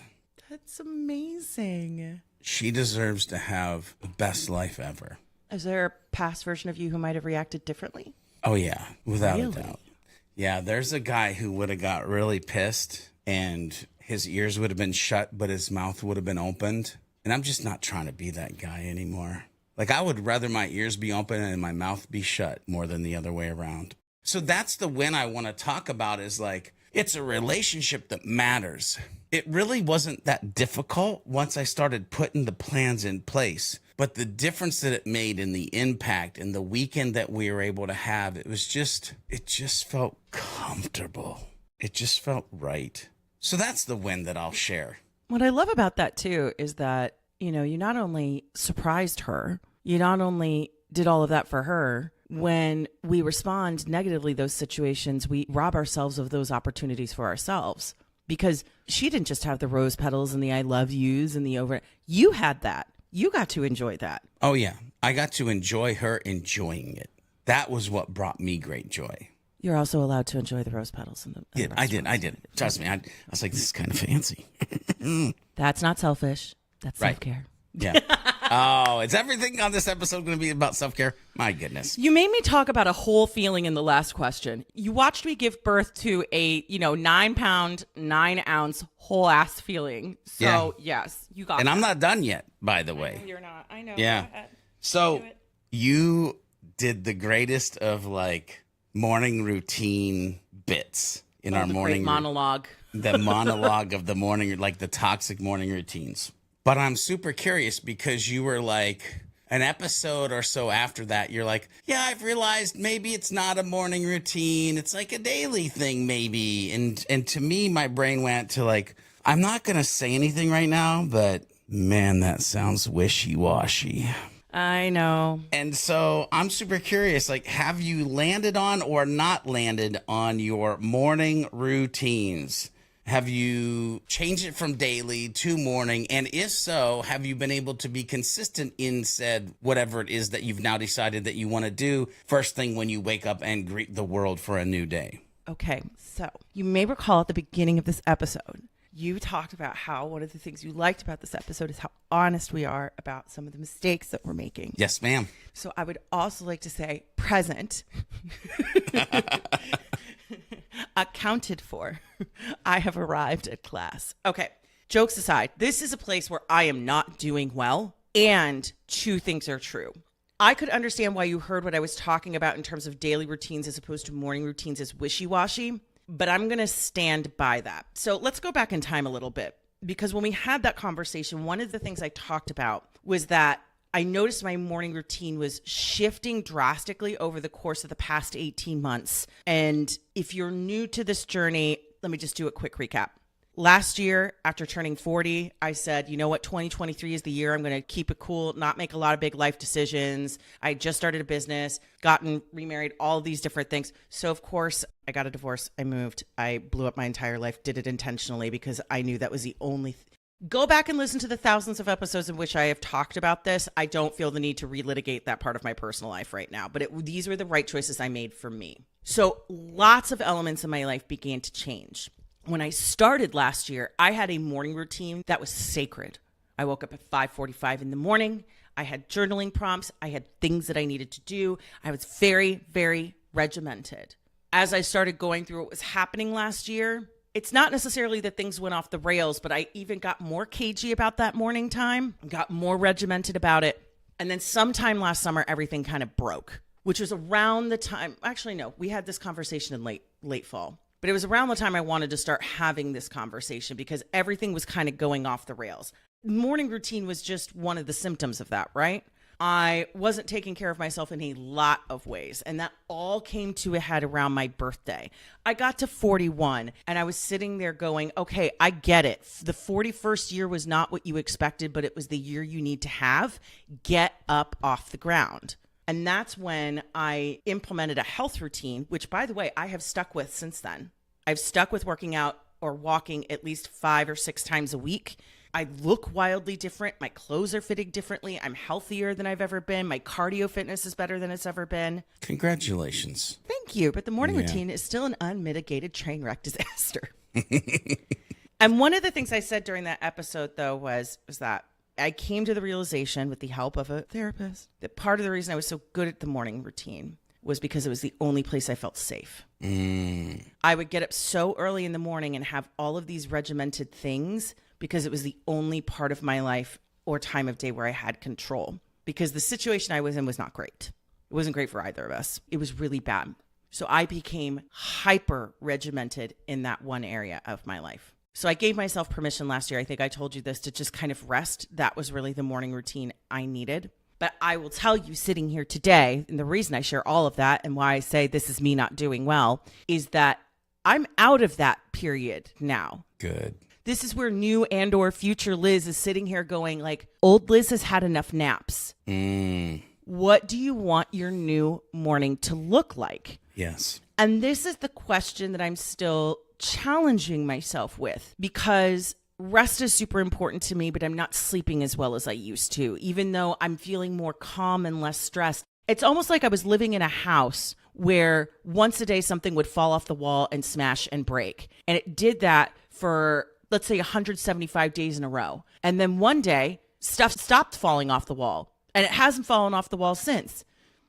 That's That's amazing. She deserves to have the best life ever. Is there a past version of you who might have reacted differently? Oh, yeah, without a Really? doubt. Yeah, there's a guy who would have got really pissed and his ears would have been shut, but his mouth would have been opened. And I'm just not trying to be that guy anymore. Like, I would rather my ears be open and my mouth be shut more than the other way around. So that's the win I want to talk about, is like, it's a relationship that matters. It really wasn't that difficult once I started putting the plans in place. But the difference that it made in the impact and the weekend that we were able to have, it just felt comfortable. It just felt right. So that's the win that I'll share. What I love about that too is that, you know, you not only surprised her, you not only did all of that for her. When we respond negatively to those situations, we rob ourselves of those opportunities for ourselves, because she didn't just have the rose petals and the I love yous and the over. You had that. You got to enjoy that. Oh, yeah. I got to enjoy her enjoying it. That was what brought me great joy. You're also allowed to enjoy the rose petals in the I did. Trust me. I was like, this is kind of fancy. That's not selfish. That's Right. self-care. Yeah. Oh, is everything on this episode going to be about self-care? My goodness. You made me talk about a whole feeling in the last question. You watched me give birth to a, 9-pound, 9-ounce whole ass feeling. So, Yeah. yes, you got And that. I'm not done yet, by the way. You're not. I know. Yeah. Go ahead. So Do it. you did the greatest of like morning routine bits in our The morning great monologue. the monologue of the morning, like the toxic morning routines. But I'm super curious because you were like an episode or so after that, you're like, yeah, I've realized maybe it's not a morning routine. It's like a daily thing, maybe. And to me, my brain went to like, I'm not going to say anything right now, but man, that sounds wishy-washy. I know. And so I'm super curious, like, have you landed on or not landed on your morning routines? Have you changed it from daily to morning? And if so, have you been able to be consistent in said whatever it is that you've now decided that you want to do first thing when you wake up and greet the world for a new day? Okay, so you may recall at the beginning of this episode, you talked about how one of the things you liked about this episode is how honest we are about some of the mistakes that we're making. Yes, ma'am. So I would also like to say present. Accounted for. I have arrived at class. Okay, jokes aside, this is a place where I am not doing well, and two things are true. I could understand why you heard what I was talking about in terms of daily routines as opposed to morning routines as wishy-washy, but I'm going to stand by that. So let's go back in time a little bit, because when we had that conversation, one of the things I talked about was that I noticed my morning routine was shifting drastically over the course of the past 18 months. And if you're new to this journey, let me just do a quick recap. Last year, after turning 40, I said, you know what, 2023 is the year I'm going to keep it cool, not make a lot of big life decisions. I just started a business, gotten remarried, all these different things. So, of course, I got a divorce. I moved. I blew up my entire life, did it intentionally because I knew that was the only Go back and listen to the thousands of episodes in which I have talked about this. I don't feel the need to relitigate that part of my personal life right now, but these were the right choices I made for me. So lots of elements in my life began to change. When I started last year, I had a morning routine that was sacred. I woke up at 5:45 in the morning. I had journaling prompts. I had things that I needed to do. I was very, very regimented. As I started going through what was happening last year, it's not necessarily that things went off the rails, but I even got more cagey about that morning time, got more regimented about it. And then sometime last summer, everything kind of broke, which was around the time, actually, no, we had this conversation in late fall, but it was around the time I wanted to start having this conversation because everything was kind of going off the rails. Morning routine was just one of the symptoms of that, right? I wasn't taking care of myself in a lot of ways. And that all came to a head around my birthday. I got to 41 and I was sitting there going, okay, I get it. The 41st year was not what you expected, but it was the year you need to have. Get up off the ground. And that's when I implemented a health routine, which, by the way, I have stuck with since then. I've stuck with working out or walking at least 5 or 6 times a week. I look wildly different. My clothes are fitting differently. I'm healthier than I've ever been. My cardio fitness is better than it's ever been. Congratulations. Thank you. But the morning routine is still an unmitigated train wreck disaster. And one of the things I said during that episode, though, was that I came to the realization with the help of a therapist that part of the reason I was so good at the morning routine was because it was the only place I felt safe. I would get up so early in the morning and have all of these regimented things because it was the only part of my life or time of day where I had control, because the situation I was in was not great. It wasn't great for either of us. It was really bad. So I became hyper regimented in that one area of my life. So I gave myself permission last year, I think I told you this, to just kind of rest. That was really the morning routine I needed. But I will tell you, sitting here today, and the reason I share all of that and why I say this is me not doing well, is that I'm out of that period now. Good. This is where new and or future Liz is sitting here going like, old Liz has had enough naps. What do you want your new morning to look like? Yes. And this is the question that I'm still challenging myself with, because rest is super important to me, but I'm not sleeping as well as I used to, even though I'm feeling more calm and less stressed. It's almost like I was living in a house where once a day something would fall off the wall and smash and break. And it did that for, let's say, 175 days in a row. And then one day, stuff stopped falling off the wall, and it hasn't fallen off the wall since.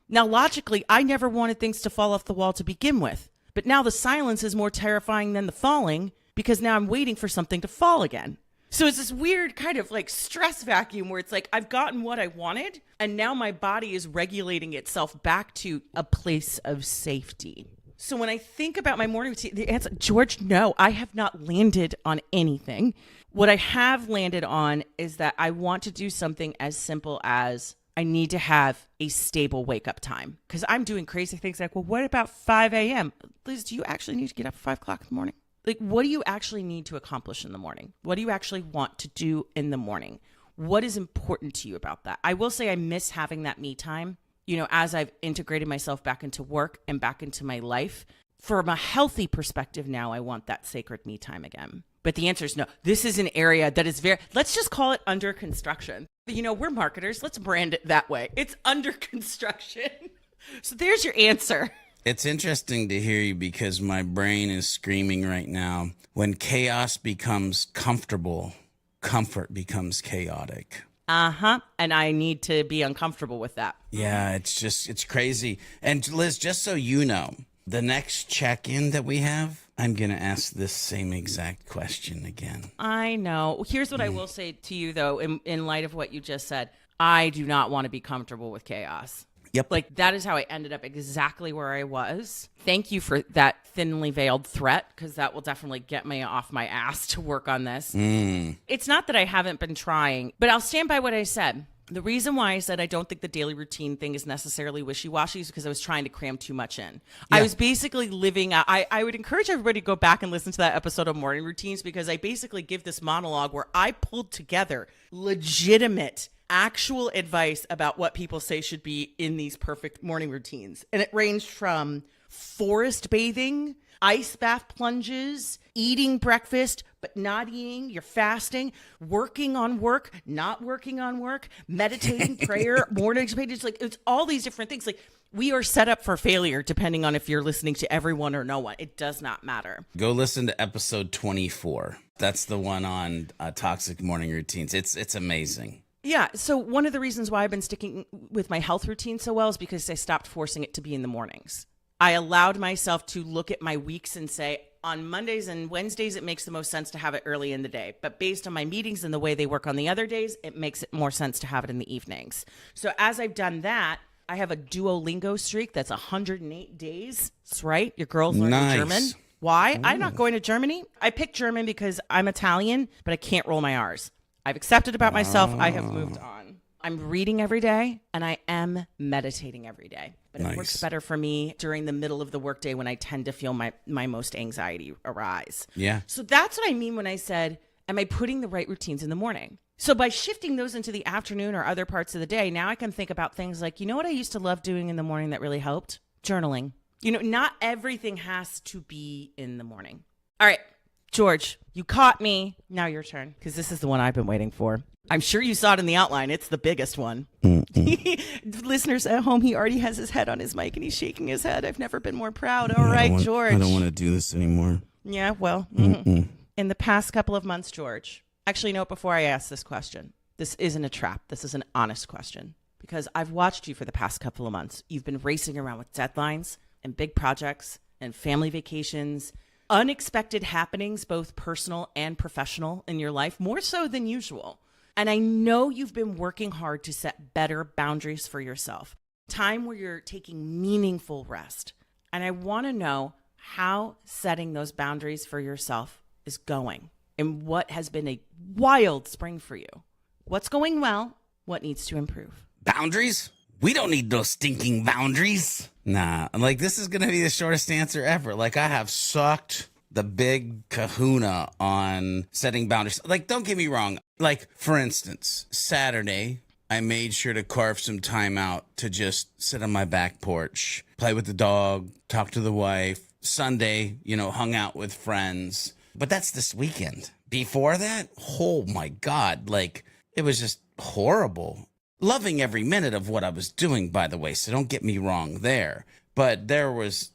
Now, logically, I never wanted things to fall off the wall to begin with. But now the silence is more terrifying than the falling, because now I'm waiting for something to fall again. So it's this weird kind of like stress vacuum where it's like I've gotten what I wanted, and now my body is regulating itself back to a place of safety. So when I think about my morning routine, the answer, George, no, I have not landed on anything. What I have landed on is that I want to do something as simple as I need to have a stable wake up time, because I'm doing crazy things like, well, what about 5 a.m.? Liz, do you actually need to get up at 5 o'clock in the morning? Like, what do you actually need to accomplish in the morning? What do you actually want to do in the morning? What is important to you about that? I will say I miss having that me time, you know, as I've integrated myself back into work and back into my life. From a healthy perspective now, I want that sacred me time again. But the answer is no. This is an area that is very, let's just call it under construction. You know, we're marketers. Let's brand it that way. It's under construction. So there's your answer. It's interesting to hear you, because my brain is screaming right now. When chaos becomes comfortable, comfort becomes chaotic. And I need to be uncomfortable with that. Yeah, it's crazy. And Liz, just so you know, the next check-in that we have, I'm going to ask this same exact question again. I know. Here's what I will say to you, though, in light of what you just said. I do not want to be comfortable with chaos. Yep. Like, that is how I ended up exactly where I was. Thank you for that thinly veiled threat, because that will definitely get me off my ass to work on this. It's not that I haven't been trying, but I'll stand by what I said. The reason why I said I don't think the daily routine thing is necessarily wishy-washy is because I was trying to cram too much in. Yeah. I was basically living out, I would encourage everybody to go back and listen to that episode of Morning Routines, because I basically give this monologue where I pulled together legitimate actual advice about what people say should be in these perfect morning routines. And it ranged from forest bathing, ice bath plunges, eating breakfast, but not eating, you're fasting, working on work, not working on work, meditating, prayer, morning pages. Like, it's all these different things. Like, we are set up for failure depending on if you're listening to everyone or no one. It does not matter. Go listen to episode 24. That's the one on toxic morning routines. It's amazing. Yeah. So one of the reasons why I've been sticking with my health routine so well is because I stopped forcing it to be in the mornings. I allowed myself to look at my weeks and say, on Mondays and Wednesdays, it makes the most sense to have it early in the day. But based on my meetings and the way they work on the other days, it makes it more sense to have it in the evenings. So as I've done that, I have a Duolingo streak that's 108 days. That's right. Your girl's learning German. Why? Ooh. I'm not going to Germany. I picked German because I'm Italian, but I can't roll my R's. I've accepted about myself. I have moved on. I'm reading every day, and I am meditating every day. But it works better for me during the middle of the workday when I tend to feel my most anxiety arise. Yeah. So that's what I mean when I said, am I putting the right routines in the morning? So by shifting those into the afternoon or other parts of the day, now I can think about things like, you know what I used to love doing in the morning that really helped? Journaling. You know, not everything has to be in the morning. All right, George, you caught me. Now your turn, because this is the one I've been waiting for. I'm sure you saw it in the outline. It's the biggest one. Listeners at home, he already has his head on his mic and he's shaking his head. I've never been more proud. All right, George. I don't want to do this anymore. Yeah, well. In the past couple of months, George, actually, no, before I ask this question, this isn't a trap. This is an honest question because I've watched you for the past couple of months. You've been racing around with deadlines and big projects and family vacations, unexpected happenings, both personal and professional in your life, more so than usual. And I know you've been working hard to set better boundaries for yourself, time where you're taking meaningful rest. And I want to know how setting those boundaries for yourself is going and what has been a wild spring for you. What's going well? What needs to improve? Boundaries? We don't need those stinking boundaries. Nah, like this is going to be the shortest answer ever. Like I have sucked the big kahuna on setting boundaries. Like, don't get me wrong. Like, for instance, Saturday, I made sure to carve some time out to just sit on my back porch, play with the dog, talk to the wife. Sunday, hung out with friends. But that's this weekend. Before that, oh my God, like it was just horrible. Loving every minute of what I was doing, by the way, so don't get me wrong there. But there was,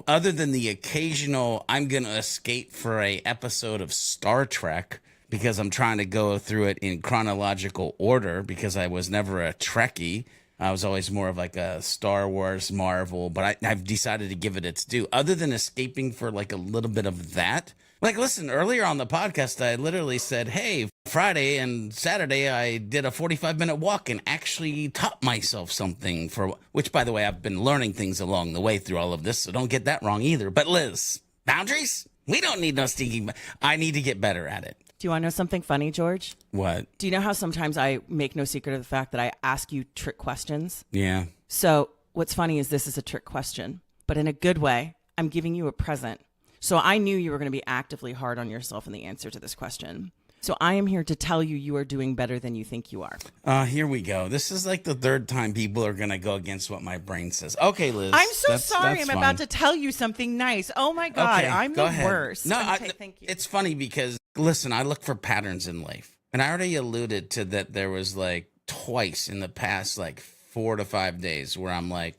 other than the occasional, I'm going to escape for a episode of Star Trek because I'm trying to go through it in chronological order because I was never a Trekkie. I was always more of like a Star Wars, Marvel, but I've decided to give it its due. Other than escaping for like a little bit of that. Like, listen, earlier on the podcast, I literally said, hey, Friday and Saturday, I did a 45-minute walk and actually taught myself something which, by the way, I've been learning things along the way through all of this, so don't get that wrong either. But Liz, boundaries? We don't need no stinking. I need to get better at it. Do you want to know something funny, George? What? Do you know how sometimes I make no secret of the fact that I ask you trick questions? Yeah. So what's funny is this is a trick question, but in a good way. I'm giving you a present. So I knew you were going to be actively hard on yourself in the answer to this question. So I am here to tell you you are doing better than you think you are. Here we go. This is like the third time people are going to go against what my brain says. Okay, Liz. I'm so sorry. That's I'm about to tell you something nice. Oh my God. Okay, I'm go the ahead. worst. No, okay, thank you. It's funny because, listen, I look for patterns in life. And I already alluded to that there was like twice in the past like 4 to 5 days where I'm like,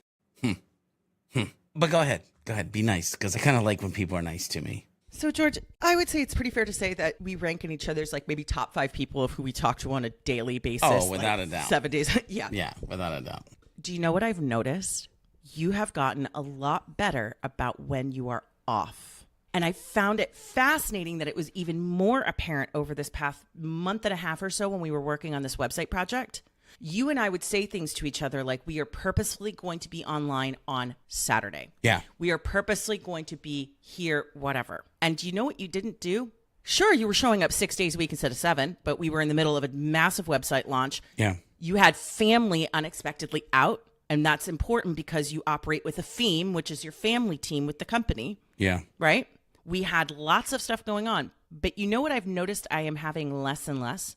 But go ahead. Go ahead. Be nice because I kind of like when people are nice to me. So, George, I would say it's pretty fair to say that we rank in each other's like maybe top 5 people of who we talk to on a daily basis. Oh, without a doubt. 7 days. Yeah. Yeah, without a doubt. Do you know what I've noticed? You have gotten a lot better about when you are off. And I found it fascinating that it was even more apparent over this past month and a half or so when we were working on this website project. You and I would say things to each other like we are purposefully going to be online on Saturday. Yeah. We are purposely going to be here, whatever. And do you know what you didn't do? Sure, you were showing up 6 days a week instead of 7, but we were in the middle of a massive website launch. Yeah. You had family unexpectedly out, and that's important because you operate with a theme, which is your family team with the company. Yeah. Right? We had lots of stuff going on. But you know what I've noticed I am having less and less?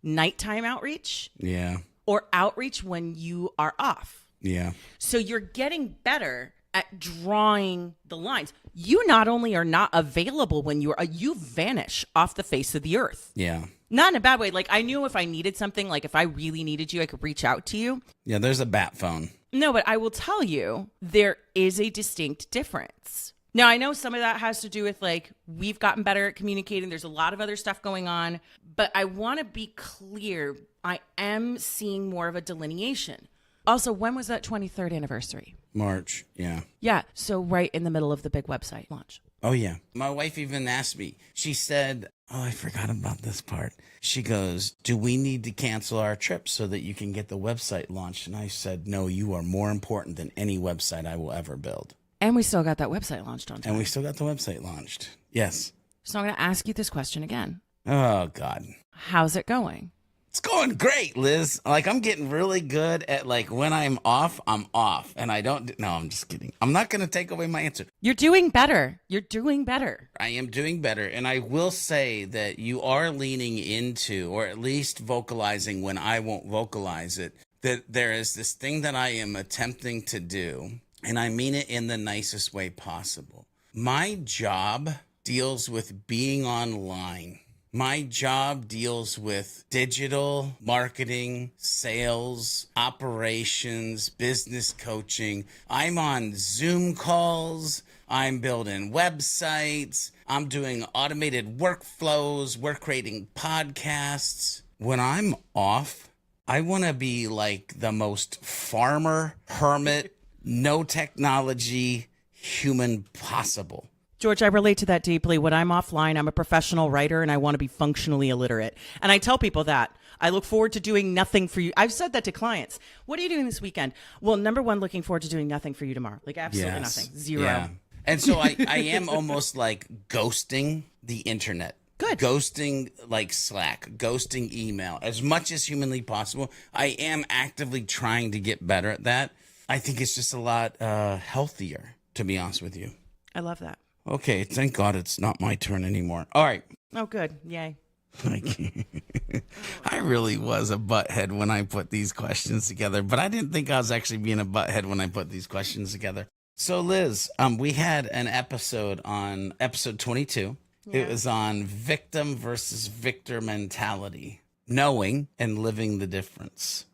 Nighttime outreach. Yeah. Or outreach when you are off. Yeah. So you're getting better at drawing the lines. You not only are not available when you vanish off the face of the earth. Yeah. Not in a bad way. Like I knew if I needed something, like if I really needed you, I could reach out to you. Yeah, there's a bat phone. No, but I will tell you, there is a distinct difference. Now, I know some of that has to do with like, we've gotten better at communicating. There's a lot of other stuff going on, but I want to be clear. I am seeing more of a delineation. Also, when was that 23rd anniversary? March. Yeah. Yeah. So right in the middle of the big website launch. Oh, yeah. My wife even asked me, she said, oh, I forgot about this part. She goes, do we need to cancel our trip so that you can get the website launched? And I said, no, you are more important than any website I will ever build. And we still got that website launched on time. And we still got the website launched. Yes. So I'm going to ask you this question again. Oh, God. How's it going? It's going great, Liz. Like, I'm getting really good at, like, when I'm off, I'm off. And I don't... No, I'm just kidding. I'm not going to take away my answer. You're doing better. You're doing better. I am doing better. And I will say that you are leaning into, or at least vocalizing when I won't vocalize it, that there is this thing that I am attempting to do. And I mean it in the nicest way possible. My job deals with being online. My job deals with digital marketing, sales, operations, business coaching. I'm on Zoom calls. I'm building websites. I'm doing automated workflows. We're creating podcasts. When I'm off, I want to be like the most farmer, hermit, no technology human possible. George, I relate to that deeply. When I'm offline, I'm a professional writer and I want to be functionally illiterate. And I tell people that. I look forward to doing nothing for you. I've said that to clients. What are you doing this weekend? Well, number one, looking forward to doing nothing for you tomorrow. Like absolutely nothing. Zero. Yeah. And so I am almost like ghosting the internet. Good. Ghosting like Slack, ghosting email, as much as humanly possible. I am actively trying to get better at that. I think it's just a lot healthier, to be honest with you. I love that. Okay, thank God it's not my turn anymore. All right. Oh, good. Yay. I really was a butthead when I put these questions together, but I didn't think I was actually being a butthead when I put these questions together. So, Liz, we had an episode on episode 22. Yeah. It was on victim versus victor mentality, knowing and living the difference.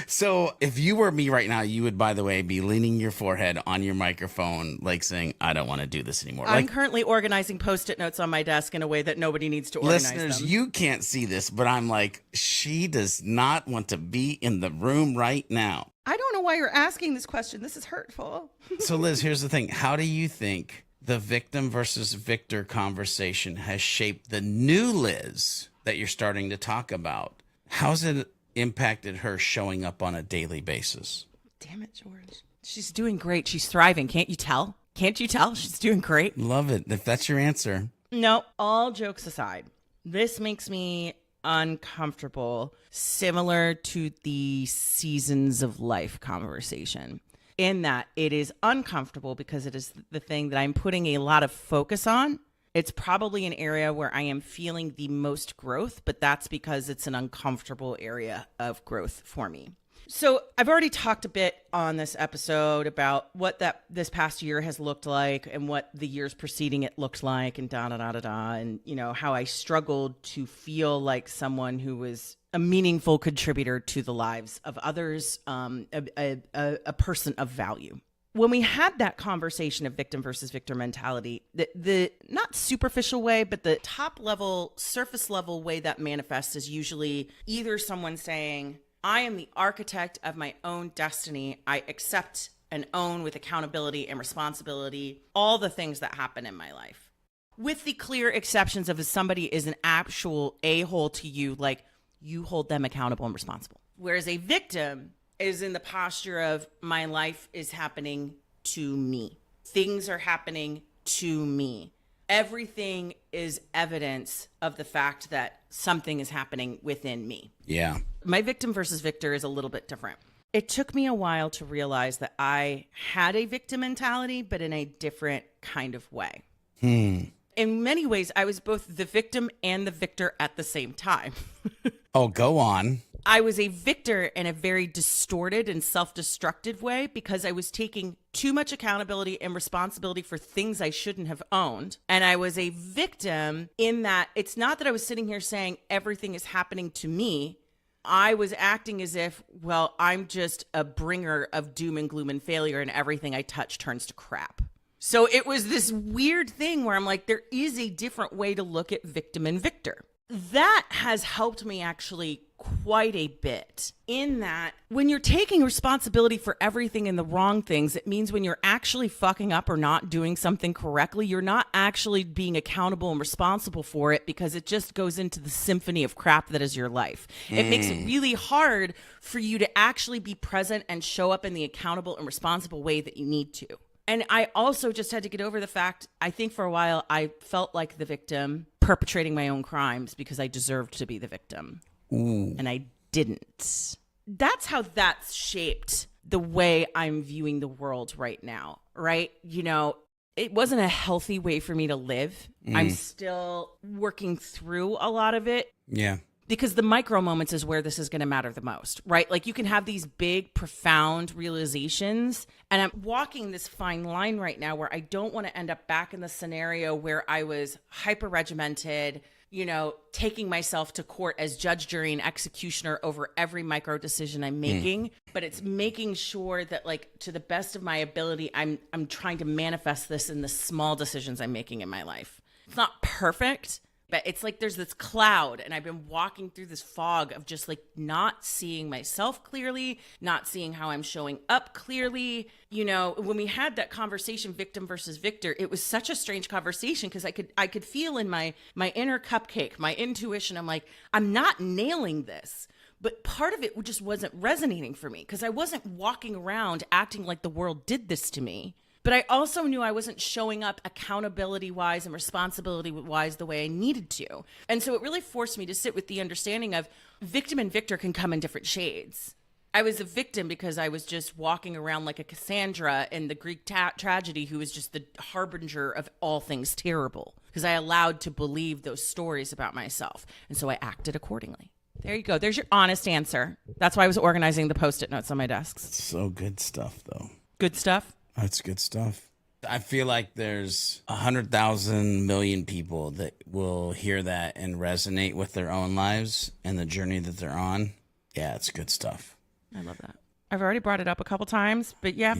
So if you were me right now, you would, by the way, be leaning your forehead on your microphone, like saying, I don't want to do this anymore. I'm currently organizing Post-it notes on my desk in a way that nobody needs to organize listeners, them. You can't see this, but I'm like, she does not want to be in the room right now. I don't know why you're asking this question. This is hurtful. So, Liz, here's the thing. How do you think the victim versus victor conversation has shaped the new Liz that you're starting to talk about? How's it impacted her showing up on a daily basis? Damn it, George. She's doing great. She's thriving. Can't you tell? Can't you tell? She's doing great. Love it. If that's your answer. No, all jokes aside, this makes me uncomfortable, similar to the seasons of life conversation, in that it is uncomfortable because it is the thing that I'm putting a lot of focus on. It's probably an area where I am feeling the most growth, but that's because it's an uncomfortable area of growth for me. So I've already talked a bit on this episode about what this past year has looked like and what the years preceding it looked like and and how I struggled to feel like someone who was a meaningful contributor to the lives of others, a person of value. When we had that conversation of victim versus victor mentality, the not superficial way, but the top level, surface level way that manifests is usually either someone saying, I am the architect of my own destiny. I accept and own with accountability and responsibility all the things that happen in my life. With the clear exceptions of if somebody is an actual a-hole to you, like you hold them accountable and responsible. Whereas a victim is in the posture of my life is happening to me. Things are happening to me. Everything is evidence of the fact that something is happening within me. Yeah. My victim versus victor is a little bit different. It took me a while to realize that I had a victim mentality, but in a different kind of way. In many ways, I was both the victim and the victor at the same time. Oh, go on. I was a victor in a very distorted and self-destructive way because I was taking too much accountability and responsibility for things I shouldn't have owned. And I was a victim in that it's not that I was sitting here saying everything is happening to me. I was acting as if, well, I'm just a bringer of doom and gloom and failure and everything I touch turns to crap. So it was this weird thing where I'm like, there is a different way to look at victim and victor. That has helped me actually quite a bit in that when you're taking responsibility for everything and the wrong things, it means when you're actually fucking up or not doing something correctly, you're not actually being accountable and responsible for it because it just goes into the symphony of crap that is your life. It makes it really hard for you to actually be present and show up in the accountable and responsible way that you need to. And I also just had to get over the fact, I think for a while I felt like the victim perpetrating my own crimes because I deserved to be the victim. Ooh. And I didn't. That's how that's shaped the way I'm viewing the world right now, right? You know, it wasn't a healthy way for me to live. I'm still working through a lot of it. Yeah. Because the micro moments is where this is going to matter the most, right? Like you can have these big, profound realizations. And I'm walking this fine line right now where I don't want to end up back in the scenario where I was hyper regimented, taking myself to court as judge, jury, and executioner over every micro decision I'm making, but it's making sure that, like, to the best of my ability, I'm trying to manifest this in the small decisions I'm making in my life. It's not perfect, but it's like there's this cloud, and I've been walking through this fog of just like not seeing myself clearly, not seeing how I'm showing up clearly. When we had that conversation, victim versus victor, it was such a strange conversation because I could feel in my inner cupcake, my intuition, I'm like, I'm not nailing this. But part of it just wasn't resonating for me because I wasn't walking around acting like the world did this to me. But I also knew I wasn't showing up accountability-wise and responsibility-wise the way I needed to. And so it really forced me to sit with the understanding of victim and victor can come in different shades. I was a victim because I was just walking around like a Cassandra in the Greek tragedy who was just the harbinger of all things terrible because I allowed to believe those stories about myself. And so I acted accordingly. There you go. There's your honest answer. That's why I was organizing the Post-it notes on my desks. So good stuff, though. Good stuff? That's good stuff. I feel like there's 100,000 million people that will hear that and resonate with their own lives and the journey that they're on. Yeah, it's good stuff. I love that. I've already brought it up a couple times, but yeah.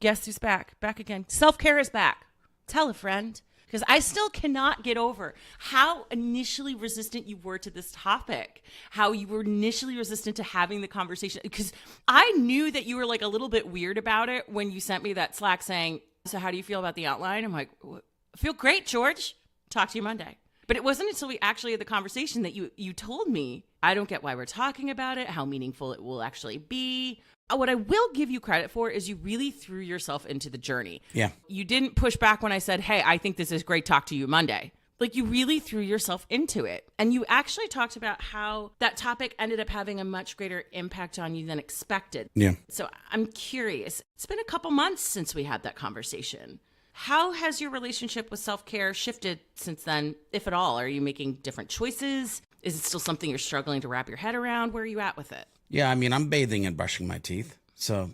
Guess who's back? Back again. Self-care is back. Tell a friend. Because I still cannot get over how initially resistant you were to this topic, how you were initially resistant to having the conversation. Because I knew that you were like a little bit weird about it when you sent me that Slack saying, so how do you feel about the outline? I'm like, I feel great, George. Talk to you Monday. But it wasn't until we actually had the conversation that you told me, I don't get why we're talking about it, how meaningful it will actually be. What I will give you credit for is you really threw yourself into the journey. Yeah. You didn't push back when I said, hey, I think this is great. Talk to you Monday. Like you really threw yourself into it. And you actually talked about how that topic ended up having a much greater impact on you than expected. Yeah. So I'm curious. It's been a couple months since we had that conversation. How has your relationship with self-care shifted since then, if at all? Are you making different choices? Is it still something you're struggling to wrap your head around? Where are you at with it? Yeah, I mean, I'm bathing and brushing my teeth. So,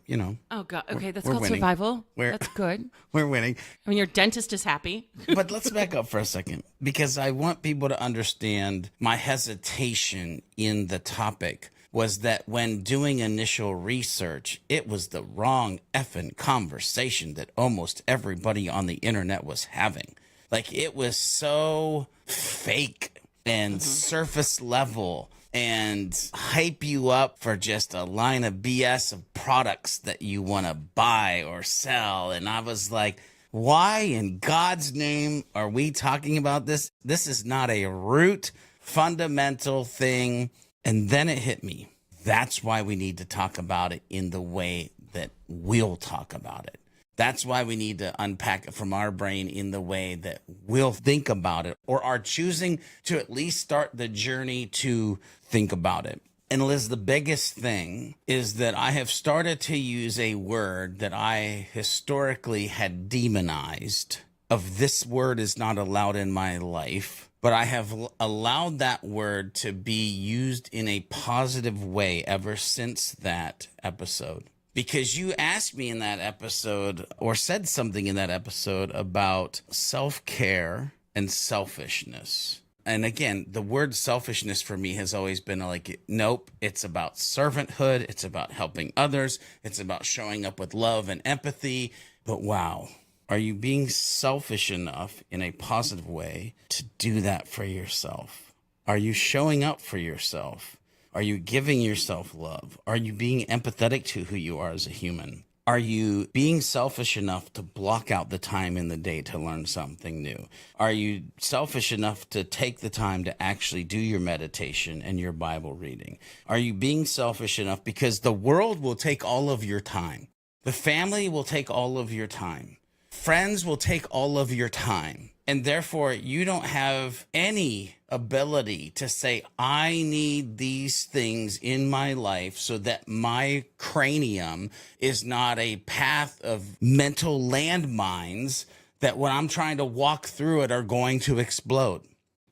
Oh, God. Okay, that's we're called winning. survival. That's good. We're winning. I mean, your dentist is happy. But let's back up for a second because I want people to understand my hesitation in the topic was that when doing initial research, it was the wrong effing conversation that almost everybody on the internet was having. Like, it was so fake and surface level and hype you up for just a line of BS of products that you want to buy or sell. And I was like, why in God's name are we talking about this? This is not a root fundamental thing. And then it hit me. That's why we need to talk about it in the way that we'll talk about it. That's why we need to unpack it from our brain in the way that we'll think about it or are choosing to at least start the journey to think about it. And Liz, the biggest thing is that I have started to use a word that I historically had demonized of this word is not allowed in my life, but I have allowed that word to be used in a positive way ever since that episode. Because you asked me in that episode or said something in that episode about self-care and selfishness. And again, the word selfishness for me has always been like, nope, it's about servanthood. It's about helping others. It's about showing up with love and empathy. But wow, are you being selfish enough in a positive way to do that for yourself? Are you showing up for yourself? Are you giving yourself love? Are you being empathetic to who you are as a human? Are you being selfish enough to block out the time in the day to learn something new? Are you selfish enough to take the time to actually do your meditation and your Bible reading? Are you being selfish enough because the world will take all of your time? The family will take all of your time. Friends will take all of your time. And therefore, you don't have any ability to say, I need these things in my life so that my cranium is not a path of mental landmines that when I'm trying to walk through it are going to explode.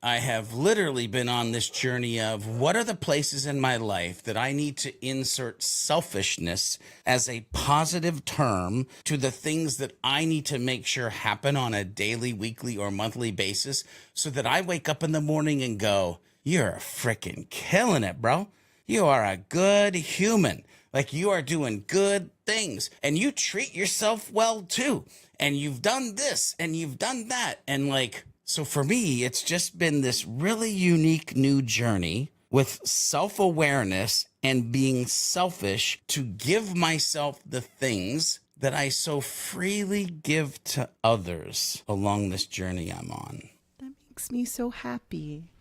I have literally been on this journey of what are the places in my life that I need to insert selfishness as a positive term to the things that I need to make sure happen on a daily, weekly, or monthly basis so that I wake up in the morning and go, you're freaking killing it, bro. You are a good human. Like you are doing good things and you treat yourself well too. And you've done this and you've done that. And like, so for me, it's just been this really unique new journey with self-awareness and being selfish to give myself the things that I so freely give to others along this journey I'm on. That makes me so happy.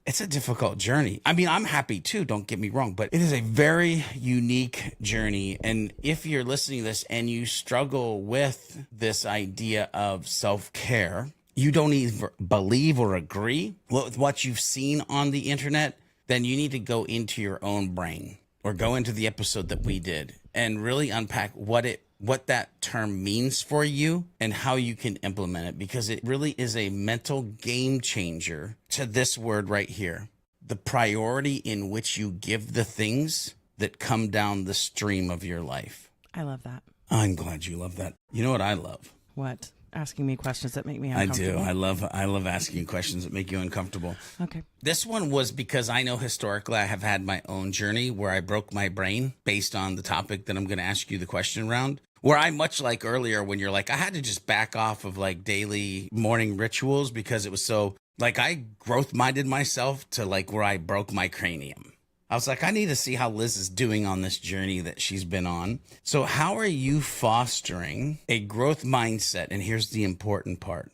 It's a difficult journey. I mean, I'm happy too, don't get me wrong, but it is a very unique journey. And if you're listening to this and you struggle with this idea of self-care, you don't even believe or agree with what you've seen on the internet, then you need to go into your own brain or go into the episode that we did and really unpack what that term means for you and how you can implement it, because it really is a mental game changer to this word right here. The priority in which you give the things that come down the stream of your life. I love that. I'm glad you love that. You know what I love? What? Asking me questions that make me uncomfortable. I do. I love asking questions that make you uncomfortable. Okay. This one was because I know historically I have had my own journey where I broke my brain based on the topic that I'm going to ask you the question around. Where I, much like earlier when you're like, I had to just back off of like daily morning rituals because it was so, like I growth minded myself to like where I broke my cranium. I was like, I need to see how Liz is doing on this journey that she's been on. So how are you fostering a growth mindset? And here's the important part,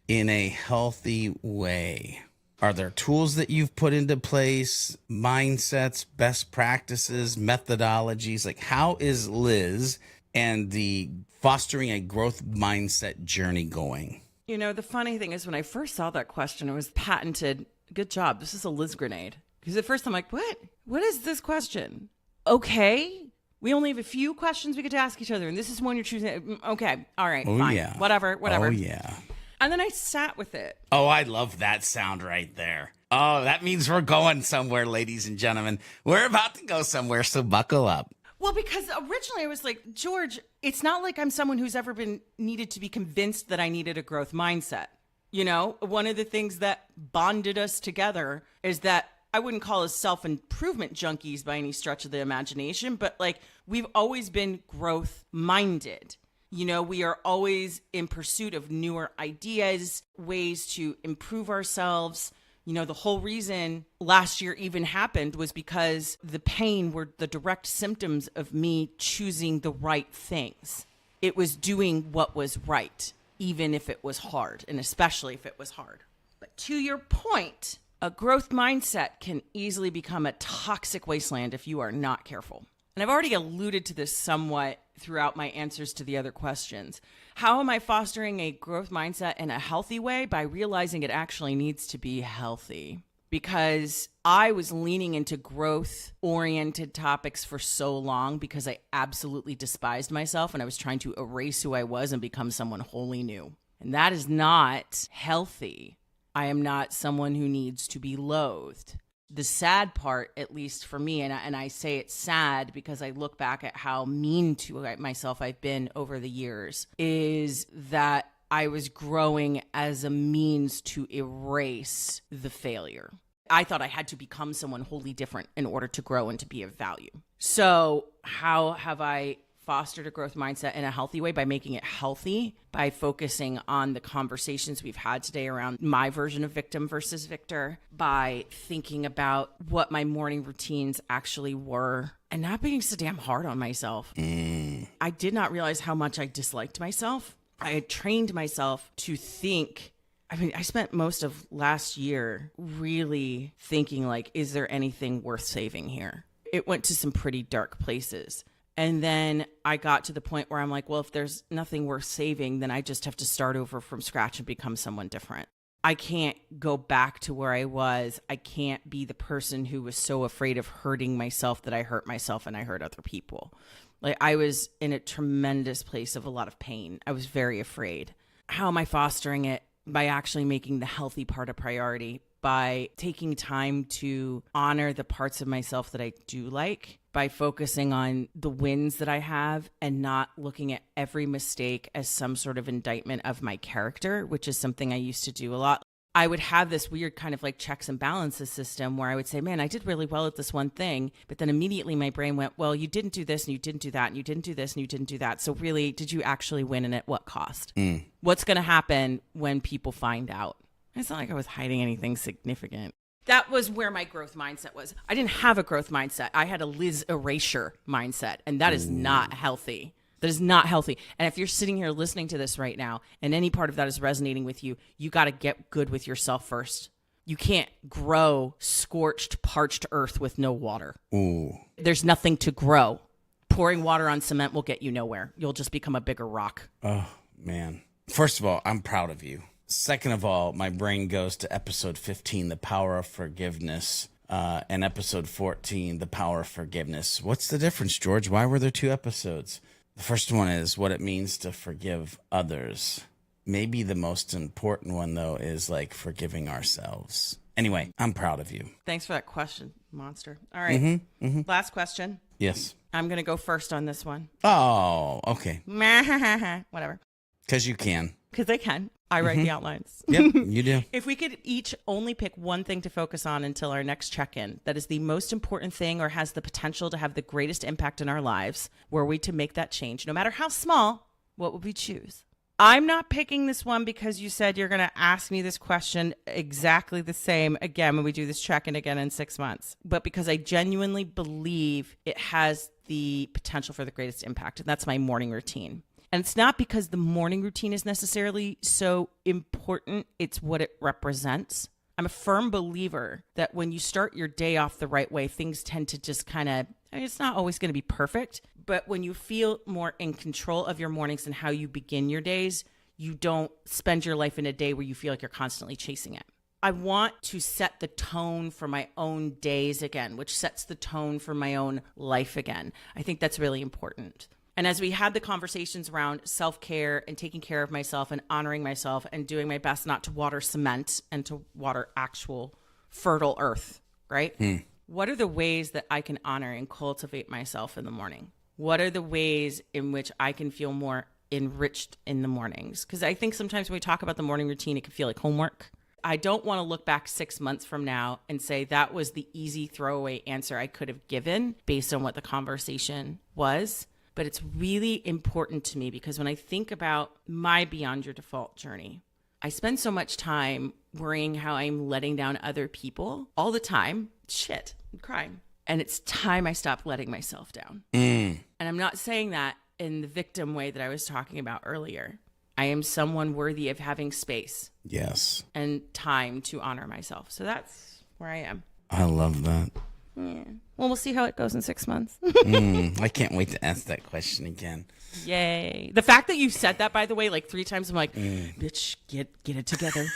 in a healthy way. Are there tools that you've put into place, mindsets, best practices, methodologies? Like how is Liz and the fostering a growth mindset journey going? You know, the funny thing is when I first saw that question, it was patented. Good job. This is a Liz grenade. Because at first I'm like, what? What is this question? Okay. We only have a few questions we get to ask each other. And this is one you're choosing. Okay. All right. Oh, fine. yeah. Whatever. Oh, yeah. And then I sat with it. Oh, I love that sound right there. Oh, that means we're going somewhere, ladies and gentlemen. We're about to go somewhere, so buckle up. Well, because originally I was like, George, it's not like I'm someone who's ever been needed to be convinced that I needed a growth mindset. You know, one of the things that bonded us together is that I wouldn't call us self-improvement junkies by any stretch of the imagination, but like we've always been growth minded. You know, we are always in pursuit of newer ideas, ways to improve ourselves. You know, the whole reason last year even happened was because the pain were the direct symptoms of me choosing the right things. It was doing what was right, even if it was hard, and especially if it was hard. But to your point, a growth mindset can easily become a toxic wasteland if you are not careful. And I've already alluded to this somewhat throughout my answers to the other questions. How am I fostering a growth mindset in a healthy way? By realizing it actually needs to be healthy. Because I was leaning into growth-oriented topics for so long because I absolutely despised myself and I was trying to erase who I was and become someone wholly new. And that is not healthy. I am not someone who needs to be loathed. The sad part, at least for me, and I say it's sad because I look back at how mean to myself I've been over the years, is that I was growing as a means to erase the failure. I thought I had to become someone wholly different in order to grow and to be of value. So how have I fostered a growth mindset in a healthy way? By making it healthy, by focusing on the conversations we've had today around my version of victim versus victor, by thinking about what my morning routines actually were and not being so damn hard on myself. I did not realize how much I disliked myself. I had trained myself to think. I mean, I spent most of last year really thinking like, is there anything worth saving here? It went to some pretty dark places. And then I got to the point where I'm like, well, if there's nothing worth saving, then I just have to start over from scratch and become someone different. I can't go back to where I was. I can't be the person who was so afraid of hurting myself that I hurt myself and I hurt other people. Like I was in a tremendous place of a lot of pain. I was very afraid. How am I fostering it? by actually making the healthy part a priority, by taking time to honor the parts of myself that I do like, by focusing on the wins that I have and not looking at every mistake as some sort of indictment of my character, which is something I used to do a lot. I would have this weird kind of like checks and balances system where I would say, man, I did really well at this one thing. But then immediately my brain went, well, you didn't do this and you didn't do that and you didn't do this and you didn't do that. So really, did you actually win and at what cost? What's going to happen when people find out? It's not like I was hiding anything significant. That was where my growth mindset was. I didn't have a growth mindset. I had a Liz erasure mindset, and that is not healthy. That is not healthy. And if you're sitting here listening to this right now and any part of that is resonating with you, you got to get good with yourself first. You can't grow scorched, parched earth with no water. Ooh. There's nothing to grow. Pouring water on cement will get you nowhere. You'll just become a bigger rock. Oh, man. First of all, I'm proud of you. Second of all, my brain goes to episode 15, The Power of Forgiveness, and episode 14, The Power of Forgiveness. What's the difference, George? Why were there 2 episodes? The first one is what it means to forgive others. Maybe the most important one, though, is like forgiving ourselves. Anyway, I'm proud of you. Thanks for that question, monster. All right. Last question. Yes. I'm going to go first on this one. Oh, okay. Whatever. Because you can. Because I can. I write the outlines. Yep, you do. If we could each only pick one thing to focus on until our next check-in that is the most important thing or has the potential to have the greatest impact in our lives, were we to make that change, no matter how small, what would we choose? I'm not picking this one because you said you're going to ask me this question exactly the same again when we do this check-in again in 6 months, but because I genuinely believe it has the potential for the greatest impact, and that's my morning routine. And it's not because the morning routine is necessarily so important. It's what it represents. I'm a firm believer that when you start your day off the right way, things tend to just kind of, it's not always going to be perfect, but when you feel more in control of your mornings and how you begin your days, you don't spend your life in a day where you feel like you're constantly chasing it. I want to set the tone for my own days again, which sets the tone for my own life again. I think that's really important. And as we had the conversations around self-care and taking care of myself and honoring myself and doing my best not to water cement and to water actual fertile earth, right? What are the ways that I can honor and cultivate myself in the morning? What are the ways in which I can feel more enriched in the mornings? Because I think sometimes when we talk about the morning routine, it can feel like homework. I don't want to look back 6 months from now and say that was the easy throwaway answer I could have given based on what the conversation was. But it's really important to me because when I think about my Beyond Your Default journey, I spend so much time worrying how I'm letting down other people all the time. Shit, I'm crying. And it's time I stop letting myself down. And I'm not saying that in the victim way that I was talking about earlier. I am someone worthy of having space. Yes. And time to honor myself. So that's where I am. I love that. Yeah. Well, we'll see how it goes in 6 months. I can't wait to ask that question again. Yay. The fact that you said that, by the way, like 3 times, I'm like, bitch, get it together.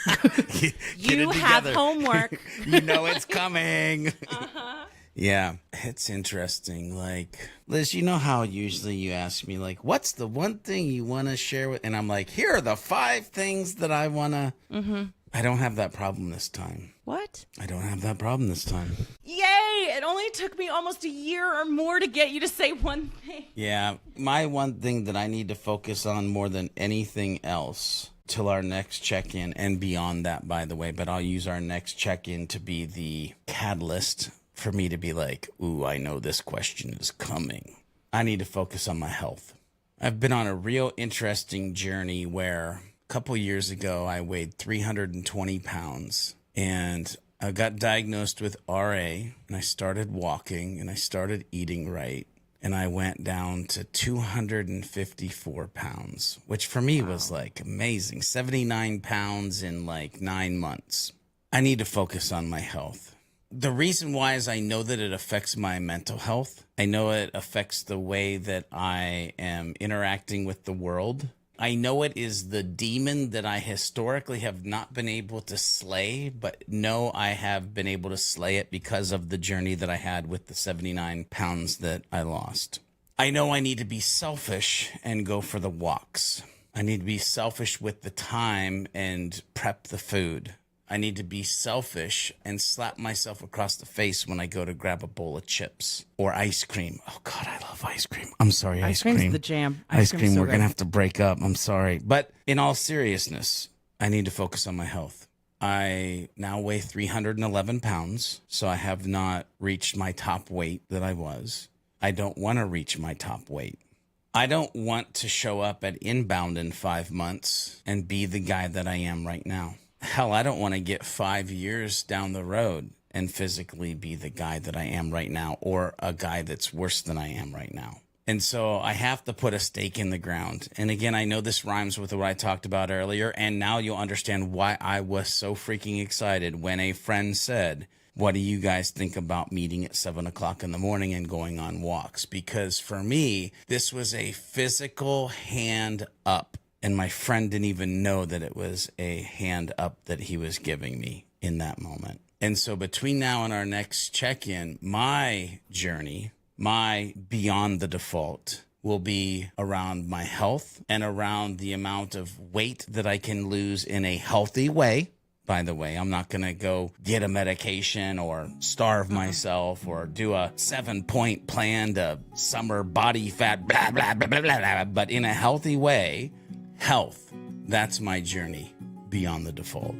You have homework. You know it's coming. Yeah, it's interesting. Like, Liz, you know how usually you ask me, like, what's the one thing you want to share with? And I'm like, here are the 5 things that I want to. I don't have that problem this time. What? I don't have that problem this time. Yay! It only took me almost a year or more to get you to say one thing. Yeah, my one thing that I need to focus on more than anything else till our next check-in, and beyond that, by the way, but I'll use our next check-in to be the catalyst for me to be like, ooh, I know this question is coming. I need to focus on my health. I've been on a real interesting journey where a couple years ago, I weighed 320 pounds and I got diagnosed with RA and I started walking and I started eating right. And I went down to 254 pounds, which for me was like amazing. 79 pounds in like 9 months. I need to focus on my health. The reason why is I know that it affects my mental health. I know it affects the way that I am interacting with the world. I know it is the demon that I historically have not been able to slay, but know I have been able to slay it because of the journey that I had with the 79 pounds that I lost. I know I need to be selfish and go for the walks. I need to be selfish with the time and prep the food. I need to be selfish and slap myself across the face when I go to grab a bowl of chips or ice cream. Oh, God, I love ice cream. I'm sorry, ice cream. Ice cream's the jam. Ice cream, so we're going good. to have to break up. I'm sorry. But in all seriousness, I need to focus on my health. I now weigh 311 pounds, so I have not reached my top weight that I was. I don't want to reach my top weight. I don't want to show up at Inbound in 5 months and be the guy that I am right now. Hell, I don't want to get 5 years down the road and physically be the guy that I am right now, or a guy that's worse than I am right now. And so I have to put a stake in the ground. And again, I know this rhymes with what I talked about earlier, and now you'll understand why I was so freaking excited when a friend said, what do you guys think about meeting at 7 o'clock in the morning and going on walks? Because for me, this was a physical hand up. And my friend didn't even know that it was a hand up that he was giving me in that moment. And so between now and our next check-in, my journey, my beyond the default, will be around my health and around the amount of weight that I can lose in a healthy way. By the way, I'm not going to go get a medication or starve myself or do a 7-point plan to summer body fat, blah, blah, blah, blah, blah, blah. But in a healthy way, health, that's my journey beyond the default.